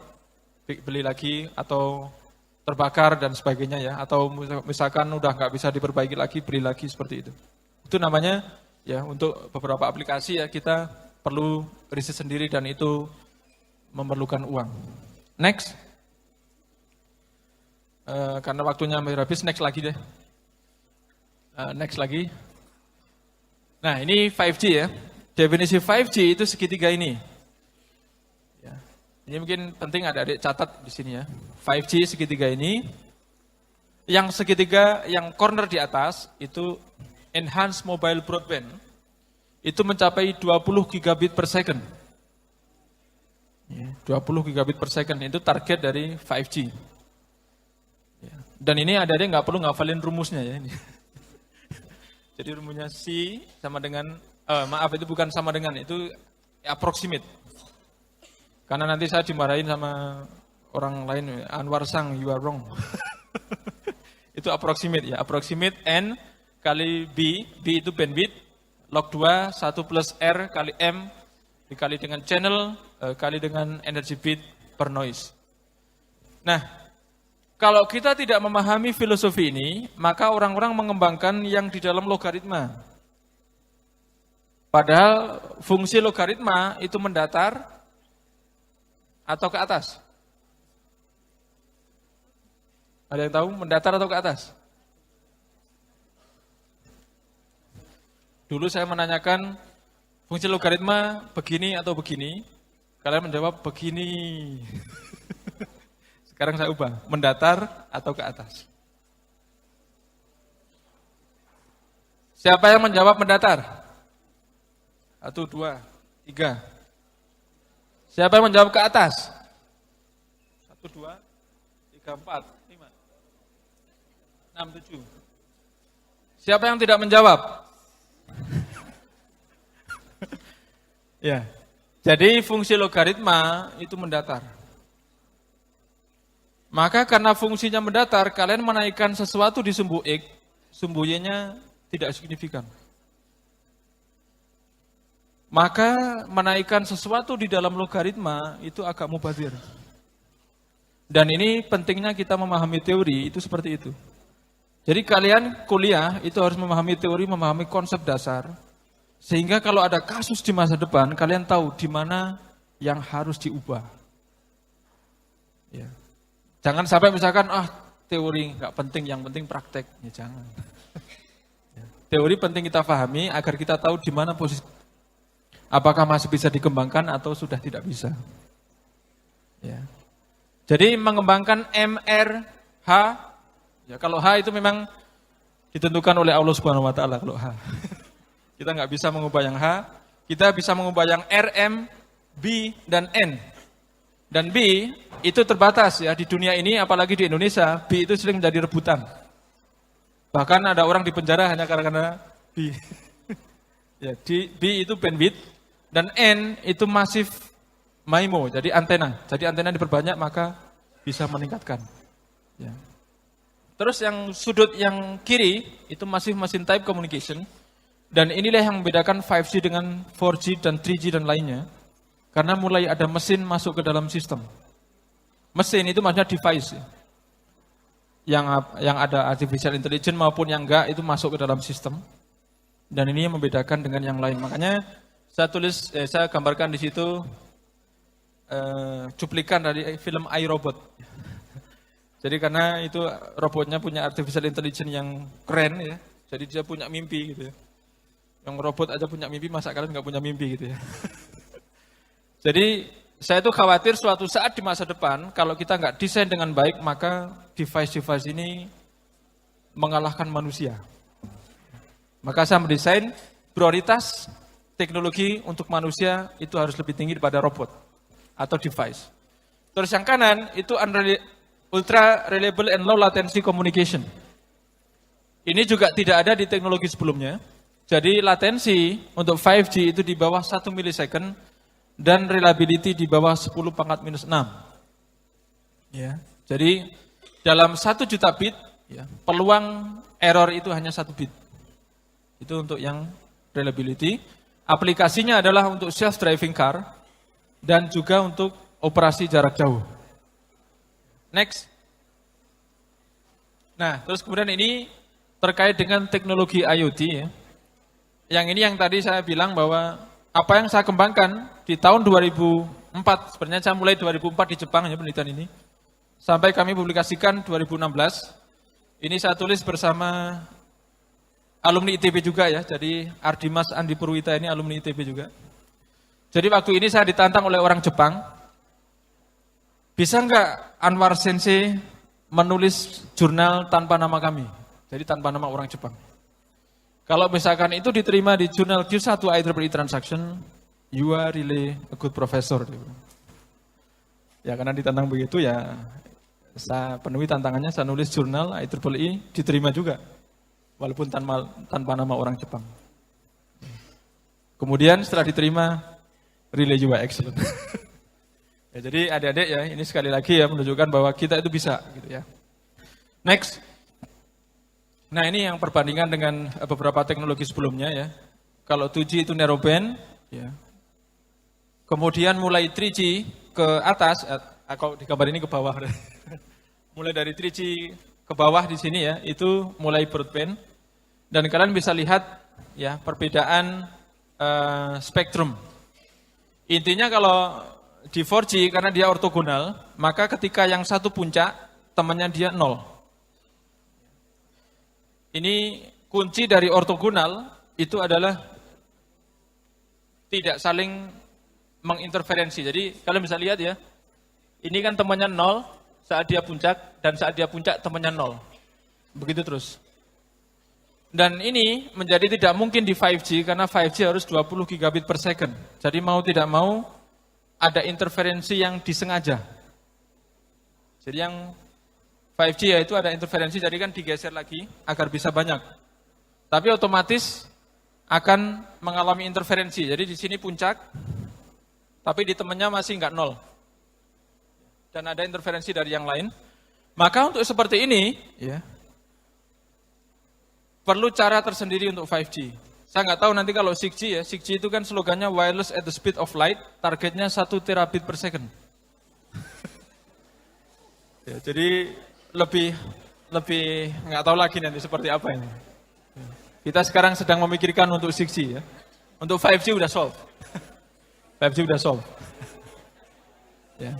beli lagi, atau terbakar dan sebagainya ya. Atau misalkan udah nggak bisa diperbaiki lagi, beli lagi seperti itu. Itu namanya, ya untuk beberapa aplikasi ya kita perlu riset sendiri dan itu memerlukan uang. Next. Karena waktunya hampir habis, next lagi deh. Next lagi. Nah ini 5G ya. Definisi 5G itu segitiga ini. Ya. Ini mungkin penting adik-adik catat di sini ya. 5G segitiga ini. Yang segitiga, yang corner di atas itu enhanced mobile broadband. Itu mencapai 20 gigabit per second. 20 gigabit per second itu target dari 5G. Dan ini adik-adik nggak perlu ngafalin rumusnya ya ini. Jadi rumusnya C sama dengan, maaf itu bukan sama dengan, itu approximate. Karena nanti saya dimarahin sama orang lain, Anwar Sang, you are wrong. Itu approximate ya, approximate N kali B itu bandwidth, log 2, 1 plus R kali M, dikali dengan channel, kali dengan energy bit per noise. Nah, kalau kita tidak memahami filosofi ini, maka orang-orang mengembangkan yang di dalam logaritma. Padahal fungsi logaritma itu mendatar atau ke atas? Ada yang tahu mendatar atau ke atas? Dulu saya menanyakan fungsi logaritma begini atau begini, kalian menjawab begini. Sekarang saya ubah, mendatar atau ke atas. Siapa yang menjawab mendatar? 1, 2, 3. Siapa yang menjawab ke atas? 1, 2, 3, 4, 5, 6, 7. Siapa yang tidak menjawab? Ya. Jadi fungsi logaritma itu mendatar. Maka karena fungsinya mendatar, kalian menaikkan sesuatu di sumbu X, sumbu Y-nya tidak signifikan. Maka menaikkan sesuatu di dalam logaritma itu agak mubazir. Dan ini pentingnya kita memahami teori, itu seperti itu. Jadi kalian kuliah itu harus memahami teori, memahami konsep dasar. Sehingga kalau ada kasus di masa depan, kalian tahu di mana yang harus diubah. Ya. Jangan sampai misalkan, teori nggak penting, yang penting praktek. Ya jangan. Teori penting kita pahami agar kita tahu di mana posisi. Apakah masih bisa dikembangkan atau sudah tidak bisa. Ya. Jadi mengembangkan MRH, ya kalau H itu memang ditentukan oleh Allah Subhanahu Wa Taala kalau H. Kita nggak bisa mengubah yang H, kita bisa mengubah yang R, M, B, dan N. Dan B itu terbatas ya di dunia ini, apalagi di Indonesia, B itu sering menjadi rebutan. Bahkan ada orang di penjara hanya karena B. Ya, B itu bandwidth dan N itu masif MIMO, jadi antena. Jadi antena diperbanyak maka bisa meningkatkan. Ya. Terus yang sudut yang kiri itu masih machine type communication. Dan inilah yang membedakan 5G dengan 4G dan 3G dan lainnya. Karena mulai ada mesin masuk ke dalam sistem. Mesin itu maksudnya device. Yang ada artificial intelligence maupun yang enggak itu masuk ke dalam sistem. Dan ini yang membedakan dengan yang lain. Makanya saya gambarkan di situ cuplikan dari film iRobot. Jadi karena itu robotnya punya artificial intelligence yang keren ya. Jadi dia punya mimpi gitu ya. Yang robot aja punya mimpi, masa kalian nggak punya mimpi gitu ya. Jadi saya itu khawatir suatu saat di masa depan kalau kita nggak desain dengan baik maka device-device ini mengalahkan manusia. Maka saya mendesain prioritas teknologi untuk manusia itu harus lebih tinggi daripada robot atau device. Terus yang kanan itu ultra reliable and low latency communication. Ini juga tidak ada di teknologi sebelumnya. Jadi latensi untuk 5G itu di bawah 1 milisecond dan reliability di bawah 10 pangkat minus 6. Ya. Jadi dalam 1 juta bit, ya, peluang error itu hanya 1 bit. Itu untuk yang reliability. Aplikasinya adalah untuk self-driving car dan juga untuk operasi jarak jauh. Next. Nah, terus kemudian ini terkait dengan teknologi IoT, ya. Yang ini yang tadi saya bilang bahwa apa yang saya kembangkan di tahun 2004, sebenarnya saya mulai 2004 di Jepang ya penelitian ini, sampai kami publikasikan 2016. Ini saya tulis bersama alumni ITB juga ya, jadi Ardimas Andi Purwita ini alumni ITB juga. Jadi waktu ini saya ditantang oleh orang Jepang, bisa nggak Anwar Sensei menulis jurnal tanpa nama kami, jadi tanpa nama orang Jepang. Kalau misalkan itu diterima di jurnal Q1 IEEE Transaction, you are really a good professor. Ya karena ditantang begitu ya, saya penuhi tantangannya, saya nulis jurnal IEEE, diterima juga. Walaupun tanpa nama orang Jepang. Kemudian setelah diterima, relay juga excellent. Ya, jadi adik-adik ya, ini sekali lagi ya menunjukkan bahwa kita itu bisa. Gitu ya. Next. Nah ini yang perbandingan dengan beberapa teknologi sebelumnya ya. Kalau 2G itu narrowband, ya. Kemudian mulai 3G ke atas, kalau di gambar ini ke bawah. Mulai dari 3G ke bawah di sini ya, itu mulai broadband. Dan kalian bisa lihat ya perbedaan spektrum. Intinya kalau di 4G karena dia ortogonal, maka ketika yang satu puncak, temannya dia 0. Ini kunci dari ortogonal itu adalah tidak saling menginterferensi. Jadi kalian bisa lihat ya, ini kan temannya 0 saat dia puncak, dan saat dia puncak temannya 0. Begitu terus. Dan ini menjadi tidak mungkin di 5G, karena 5G harus 20 gigabit per second. Jadi mau tidak mau, ada interferensi yang disengaja. Jadi yang 5G ya itu ada interferensi, jadi kan digeser lagi agar bisa banyak. Tapi otomatis akan mengalami interferensi. Jadi di sini puncak, tapi di temannya masih nggak 0. Dan ada interferensi dari yang lain. Maka untuk seperti ini, ya, perlu cara tersendiri untuk 5G. Saya nggak tahu nanti kalau 6G ya, 6G itu kan slogannya wireless at the speed of light, targetnya 1 terabit per second. Ya, jadi lebih nggak tahu lagi nanti seperti apa ini. Kita sekarang sedang memikirkan untuk 6G ya. Untuk 5G udah solve. 5G udah solve. Ya.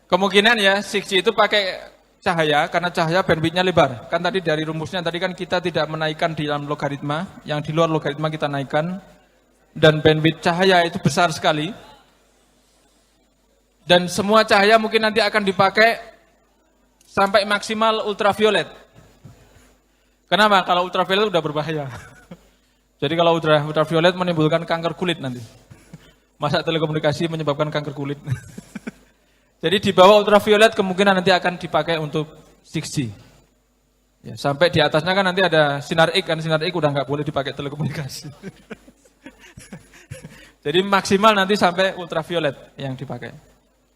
Kemungkinan ya 6G itu pakai cahaya, karena cahaya bandwidth-nya lebar. Kan tadi dari rumusnya tadi kan kita tidak menaikkan di dalam logaritma, yang di luar logaritma kita naikkan. Dan bandwidth cahaya itu besar sekali. Dan semua cahaya mungkin nanti akan dipakai sampai maksimal ultraviolet. Kenapa? Kalau ultraviolet udah berbahaya. Jadi kalau ultraviolet menimbulkan kanker kulit nanti. Masa telekomunikasi menyebabkan kanker kulit. Jadi di bawah ultraviolet kemungkinan nanti akan dipakai untuk 6G. Ya, sampai di atasnya kan nanti ada sinar X, kan sinar X udah nggak boleh dipakai telekomunikasi. Jadi maksimal nanti sampai ultraviolet yang dipakai.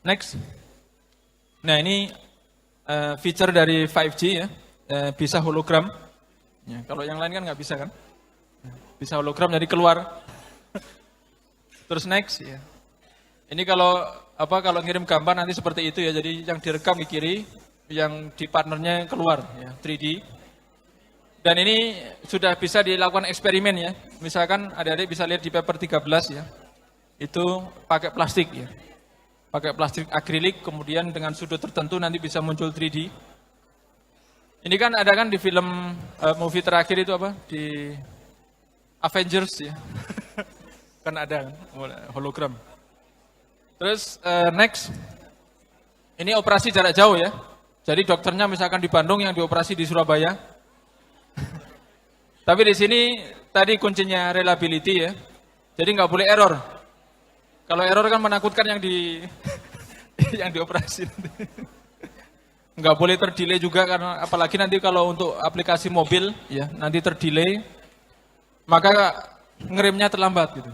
Next. Nah ini feature dari 5G ya, bisa hologram. Ya, kalau yang lain kan nggak bisa kan? Bisa hologram jadi keluar. Terus next ya. Ini kalau ngirim gambar nanti seperti itu ya. Jadi yang direkam di kiri, yang di partnernya keluar ya, 3D. Dan ini sudah bisa dilakukan eksperimen ya. Misalkan adik-adik bisa lihat di paper 13 ya. Itu pakai plastik ya. Pakai plastik akrilik, kemudian dengan sudut tertentu nanti bisa muncul 3D. Ini kan ada kan di film movie terakhir itu apa? Di Avengers ya. Kan ada kan, hologram. Terus next, ini operasi jarak jauh ya. Jadi dokternya misalkan di Bandung, yang dioperasi di Surabaya. Tapi di sini tadi kuncinya reliability ya. Jadi nggak boleh error. Kalau error kan menakutkan yang yang dioperasi. Nggak boleh terdelay juga, karena apalagi nanti kalau untuk aplikasi mobil ya nanti terdelay. maka ngeremnya terlambat gitu.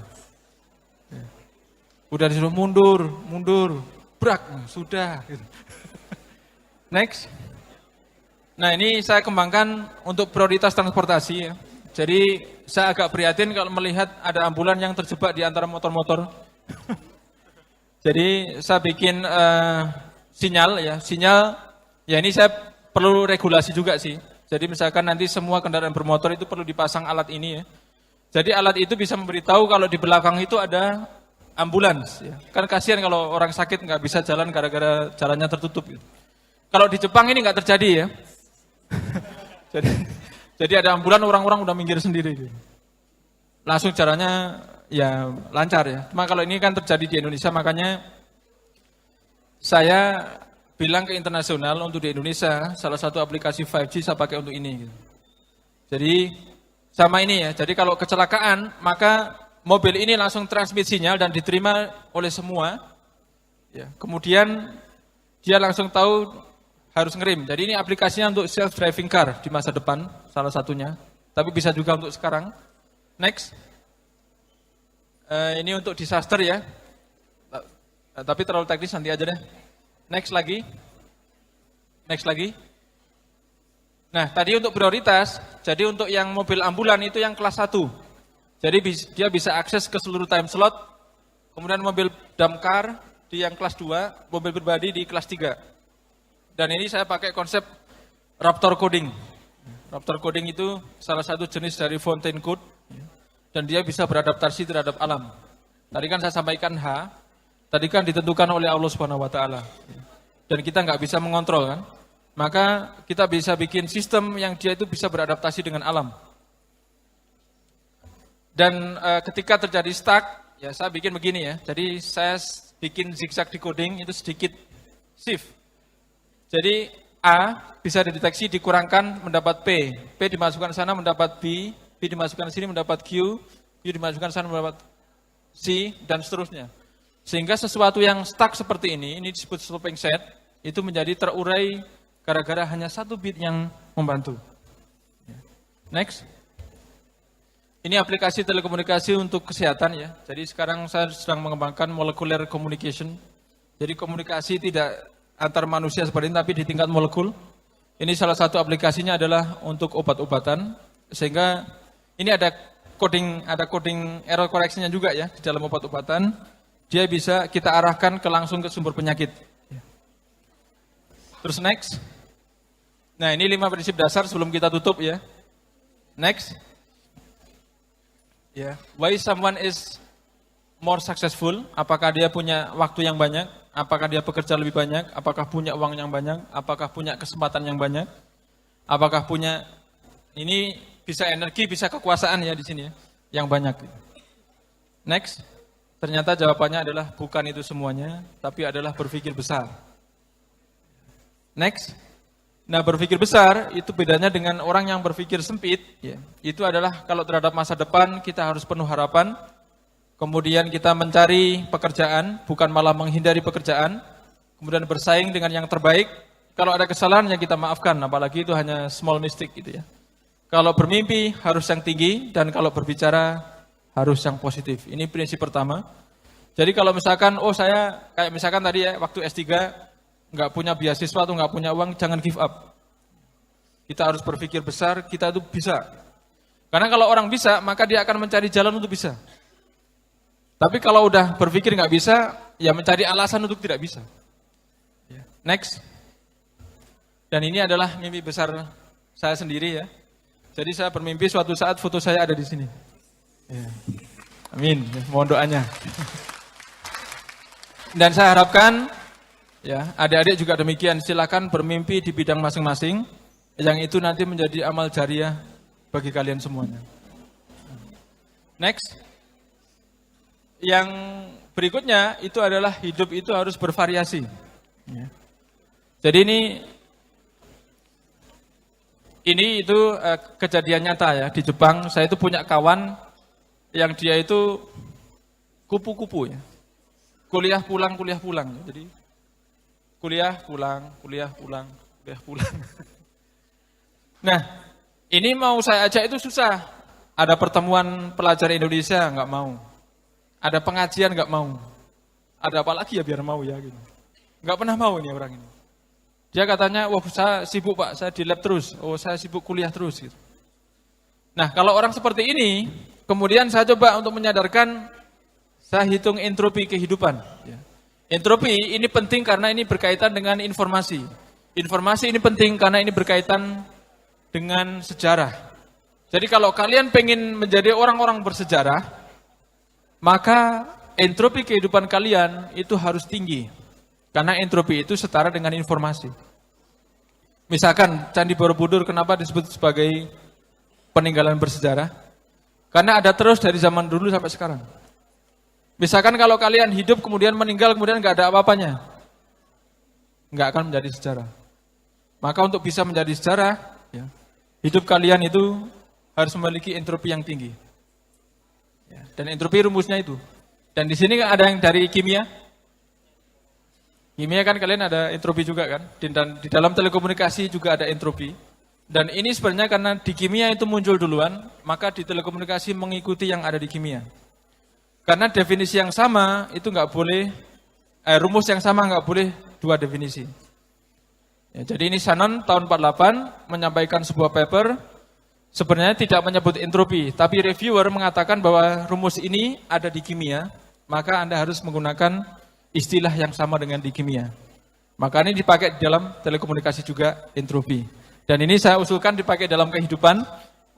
Udah disuruh mundur, brak, sudah. Gitu. Next. Nah ini saya kembangkan untuk prioritas transportasi ya. Jadi saya agak prihatin kalau melihat ada ambulan yang terjebak di antara motor-motor. Jadi saya bikin sinyal ya ini saya perlu regulasi juga sih. Jadi misalkan nanti semua kendaraan bermotor itu perlu dipasang alat ini ya. Jadi alat itu bisa memberitahu kalau di belakang itu ada ambulans. Ya. Kan kasihan kalau orang sakit nggak bisa jalan gara-gara jalannya tertutup. Gitu. Kalau di Jepang ini nggak terjadi ya. jadi ada ambulan orang-orang udah minggir sendiri. Gitu. Langsung jalannya ya lancar ya. Cuma kalau ini kan terjadi di Indonesia makanya saya bilang ke internasional untuk di Indonesia salah satu aplikasi 5G saya pakai untuk ini. Gitu. Jadi sama ini ya. Jadi kalau kecelakaan maka mobil ini langsung transmit sinyal dan diterima oleh semua. Ya. Kemudian dia langsung tahu harus ngerem. Jadi ini aplikasinya untuk self driving car di masa depan salah satunya. Tapi bisa juga untuk sekarang. Next. Ini untuk disaster ya. Tapi terlalu teknis nanti aja deh. Next lagi. Nah, tadi untuk prioritas, jadi untuk yang mobil ambulan itu yang kelas 1. Jadi dia bisa akses ke seluruh time slot. Kemudian mobil damkar di yang kelas 2, mobil pribadi di kelas 3. Dan ini saya pakai konsep Raptor Coding. Raptor Coding itu salah satu jenis dari Fontaine Code. Dan dia bisa beradaptasi terhadap alam. Tadi kan saya sampaikan H. Tadi kan ditentukan oleh Allah Subhanahu wa taala. Dan kita nggak bisa mengontrol kan? Maka kita bisa bikin sistem yang dia itu bisa beradaptasi dengan alam. Dan ketika terjadi stuck, ya saya bikin begini ya. Jadi saya bikin zigzag decoding itu sedikit shift. Jadi A bisa dideteksi dikurangkan mendapat P. P dimasukkan sana mendapat B. B dimasukkan sini mendapat Q. Q dimasukkan sana mendapat C dan seterusnya. Sehingga sesuatu yang stuck seperti ini disebut stopping set, itu menjadi terurai gara-gara hanya satu bit yang membantu. Next. Ini aplikasi telekomunikasi untuk kesehatan ya. Jadi sekarang saya sedang mengembangkan molecular communication. Jadi komunikasi tidak antar manusia seperti ini, tapi di tingkat molekul. Ini salah satu aplikasinya adalah untuk obat-obatan. Sehingga ini ada coding error correction-nya juga ya di dalam obat-obatan. Dia bisa kita arahkan langsung ke sumber penyakit. Terus next. Nah ini 5 prinsip dasar sebelum kita tutup ya. Next. Ya, why someone is more successful? Apakah dia punya waktu yang banyak? Apakah dia bekerja lebih banyak? Apakah punya uang yang banyak? Apakah punya kesempatan yang banyak? Apakah punya ini bisa energi, bisa kekuasaan ya di sini ya, yang banyak. Next. Ternyata jawabannya adalah bukan itu semuanya, tapi adalah berpikir besar. Next. Nah berpikir besar itu bedanya dengan orang yang berpikir sempit. Ya. Itu adalah kalau terhadap masa depan kita harus penuh harapan. Kemudian kita mencari pekerjaan, bukan malah menghindari pekerjaan. Kemudian bersaing dengan yang terbaik. Kalau ada kesalahan yang kita maafkan, apalagi itu hanya small mistake gitu ya. Kalau bermimpi harus yang tinggi, dan kalau berbicara harus yang positif. Ini prinsip pertama. Jadi kalau misalkan, saya kayak misalkan tadi ya, waktu S3 nggak punya beasiswa atau nggak punya uang, jangan give up. Kita harus berpikir besar, kita itu bisa. Karena kalau orang bisa, maka dia akan mencari jalan untuk bisa. Tapi kalau udah berpikir nggak bisa, ya mencari alasan untuk tidak bisa. Next. Dan ini adalah mimpi besar saya sendiri ya. Jadi saya bermimpi suatu saat foto saya ada di sini. Ya. Amin, mohon doanya. Dan saya harapkan ya, adik-adik juga demikian, silakan bermimpi di bidang masing-masing yang itu nanti menjadi amal jariah bagi kalian semuanya. Next. Yang berikutnya itu adalah hidup itu harus bervariasi. Ya. Jadi ini itu kejadian nyata ya di Jepang. Saya itu punya kawan yang dia itu kupu-kupu ya. Kuliah pulang. Jadi kuliah pulang. Nah, ini mau saya ajak itu susah. Ada pertemuan pelajar Indonesia, nggak mau. Ada pengajian, nggak mau. Ada apa lagi ya biar mau ya gitu. Nggak pernah mau ini orang ini. Dia katanya, wah saya sibuk Pak, saya di lab terus. Oh saya sibuk kuliah terus gitu. Nah kalau orang seperti ini, kemudian saya coba untuk menyadarkan, saya hitung entropi kehidupan. Entropi ini penting karena ini berkaitan dengan informasi. Informasi ini penting karena ini berkaitan dengan sejarah. Jadi kalau kalian pengen menjadi orang-orang bersejarah, maka entropi kehidupan kalian itu harus tinggi. Karena entropi itu setara dengan informasi. Misalkan Candi Borobudur kenapa disebut sebagai peninggalan bersejarah? Karena ada terus dari zaman dulu sampai sekarang. Misalkan kalau kalian hidup kemudian meninggal kemudian nggak ada apa-apanya, nggak akan menjadi sejarah. Maka untuk bisa menjadi sejarah, ya, hidup kalian itu harus memiliki entropi yang tinggi. Ya, dan entropi rumusnya itu. Dan di sini ada yang dari kimia. Kimia kan kalian ada entropi juga kan. Dan di dalam telekomunikasi juga ada entropi. Dan ini sebenarnya karena di kimia itu muncul duluan, maka di telekomunikasi mengikuti yang ada di kimia. Karena definisi yang sama itu nggak boleh, rumus yang sama nggak boleh dua definisi. Ya, jadi ini Shannon tahun 48 menyampaikan sebuah paper, sebenarnya tidak menyebut entropi, tapi reviewer mengatakan bahwa rumus ini ada di kimia, maka Anda harus menggunakan istilah yang sama dengan di kimia. Maka ini dipakai di dalam telekomunikasi juga entropi. Dan ini saya usulkan dipakai dalam kehidupan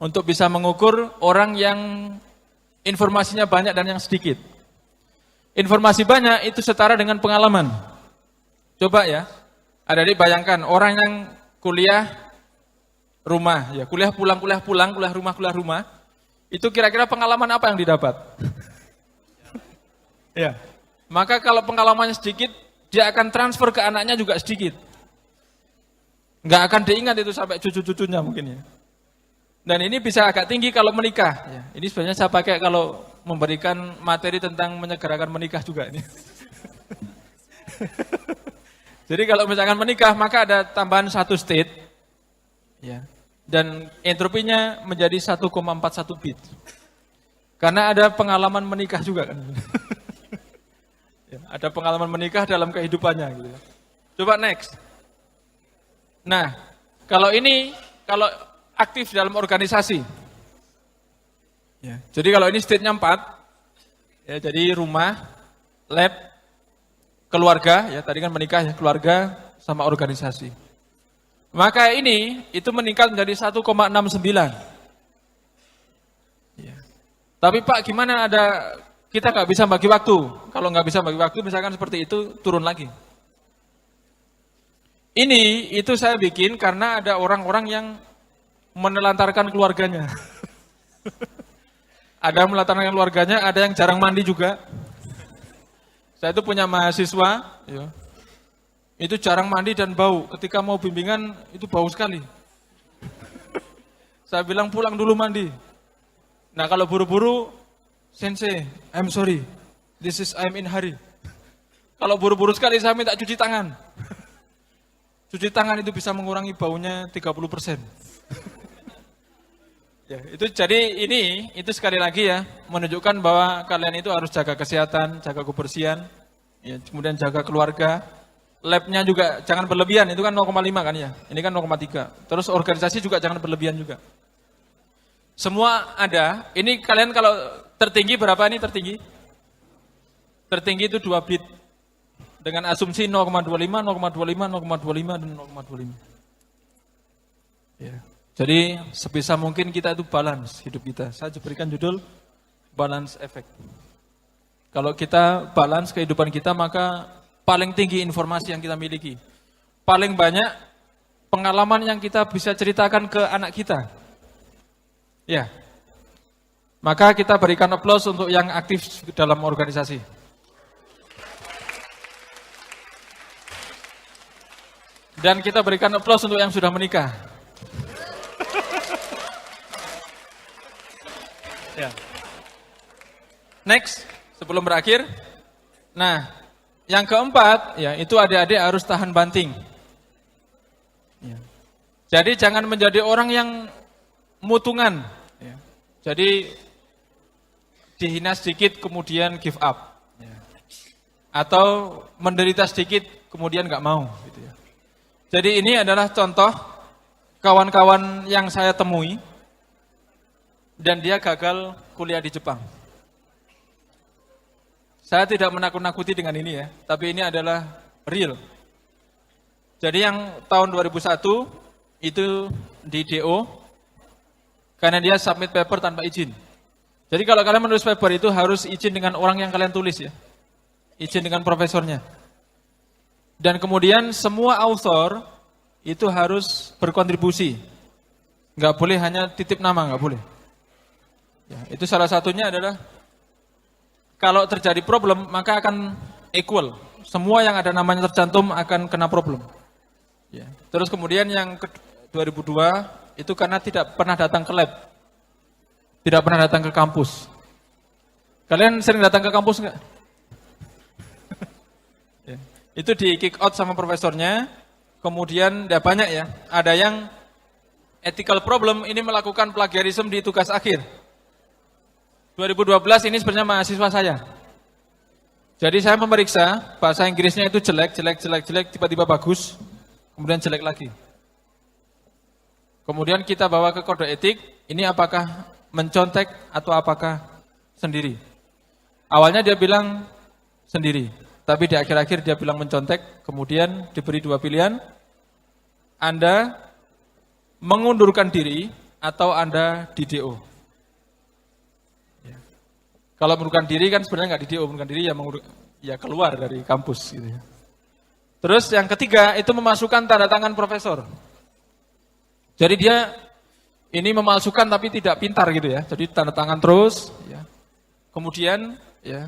untuk bisa mengukur orang yang informasinya banyak dan yang sedikit. Informasi banyak itu setara dengan pengalaman. Coba ya, adik-adik bayangkan orang yang kuliah rumah, ya kuliah pulang, kuliah rumah, itu kira-kira pengalaman apa yang didapat? Ya, maka kalau pengalamannya sedikit, dia akan transfer ke anaknya juga sedikit. Nggak akan diingat itu sampai cucu-cucunya mungkin ya. Dan ini bisa agak tinggi kalau menikah. Ya, ini sebenarnya saya pakai kalau memberikan materi tentang menyegerakan menikah juga ini. Jadi kalau misalkan menikah maka ada tambahan satu state, ya, dan entropinya menjadi 1,41 bit. Karena ada pengalaman menikah juga kan. Ya, ada pengalaman menikah dalam kehidupannya gitu. Coba next. Nah, kalau ini kalau aktif dalam organisasi. Ya, jadi kalau ini state-nya 4, ya, jadi rumah, lab, keluarga, ya tadi kan menikah ya, keluarga sama organisasi. Maka ini itu meningkat menjadi 1,69. Ya. Tapi Pak gimana kita nggak bisa bagi waktu? Kalau nggak bisa bagi waktu misalkan seperti itu turun lagi. Ini itu saya bikin karena ada orang-orang yang menelantarkan keluarganya. Ada yang menelantarkan keluarganya, ada yang jarang mandi juga. Saya itu punya mahasiswa, ya, itu jarang mandi dan bau. Ketika mau bimbingan, itu bau sekali. Saya bilang pulang dulu mandi. Nah kalau buru-buru, Sensei, I'm sorry, I'm in hurry. Kalau buru-buru sekali saya minta cuci tangan. Cuci tangan itu bisa mengurangi baunya 30%. Ya, itu jadi itu sekali lagi ya menunjukkan bahwa kalian itu harus jaga kesehatan, jaga kebersihan, ya, kemudian jaga keluarga. Labnya juga jangan berlebihan, itu kan 0,5 kan ya, ini kan 0,3. Terus organisasi juga jangan berlebihan juga. Semua ada. Ini kalian kalau tertinggi berapa ini tertinggi? Tertinggi itu 2 bit dengan asumsi 0,25, 0,25, 0,25 dan 0,25. Ya. Jadi sebisa mungkin kita itu balance hidup kita. Saya berikan judul balance effect. Kalau kita balance kehidupan kita maka paling tinggi informasi yang kita miliki. Paling banyak pengalaman yang kita bisa ceritakan ke anak kita. Ya. Maka kita berikan aplaus untuk yang aktif dalam organisasi. Dan kita berikan aplaus untuk yang sudah menikah. Ya. Next, sebelum berakhir. Nah, yang keempat, ya itu adik-adik harus tahan banting. Ya. Jadi jangan menjadi orang yang mutungan. Ya. Jadi dihina sedikit kemudian give up. Atau menderita sedikit kemudian nggak mau. Gitu ya. Jadi ini adalah contoh kawan-kawan yang saya temui dan dia gagal kuliah di Jepang. Saya tidak menakut-nakuti dengan ini ya, tapi ini adalah real. Jadi yang tahun 2001 itu di DO, karena dia submit paper tanpa izin. Jadi kalau kalian menulis paper itu harus izin dengan orang yang kalian tulis ya. Izin dengan profesornya. Dan kemudian semua author itu harus berkontribusi. Nggak boleh hanya titip nama, nggak boleh. Ya, itu salah satunya adalah kalau terjadi problem maka akan equal. Semua yang ada namanya tercantum akan kena problem. Ya. Terus kemudian yang ke 2002 itu karena tidak pernah datang ke lab. Tidak pernah datang ke kampus. Kalian sering datang ke kampus nggak? Ya. Itu di kick out sama profesornya. Kemudian ya banyak ya. Ada yang ethical problem ini melakukan plagiarisme di tugas akhir. 2012 ini sebenarnya mahasiswa saya. Jadi saya memeriksa bahasa Inggrisnya itu jelek, tiba-tiba bagus. Kemudian jelek lagi. Kemudian kita bawa ke kode etik, ini apakah mencontek atau apakah sendiri? Awalnya dia bilang sendiri, tapi di akhir-akhir dia bilang mencontek, kemudian diberi dua pilihan, Anda mengundurkan diri atau Anda di DO. Ya. Kalau mengundurkan diri kan sebenarnya nggak di DO, mengundurkan diri ya keluar dari kampus gitu ya. Terus yang ketiga itu memasukkan tanda tangan profesor. Jadi dia ini memalsukan tapi tidak pintar gitu ya. Jadi tanda tangan terus ya. Kemudian ya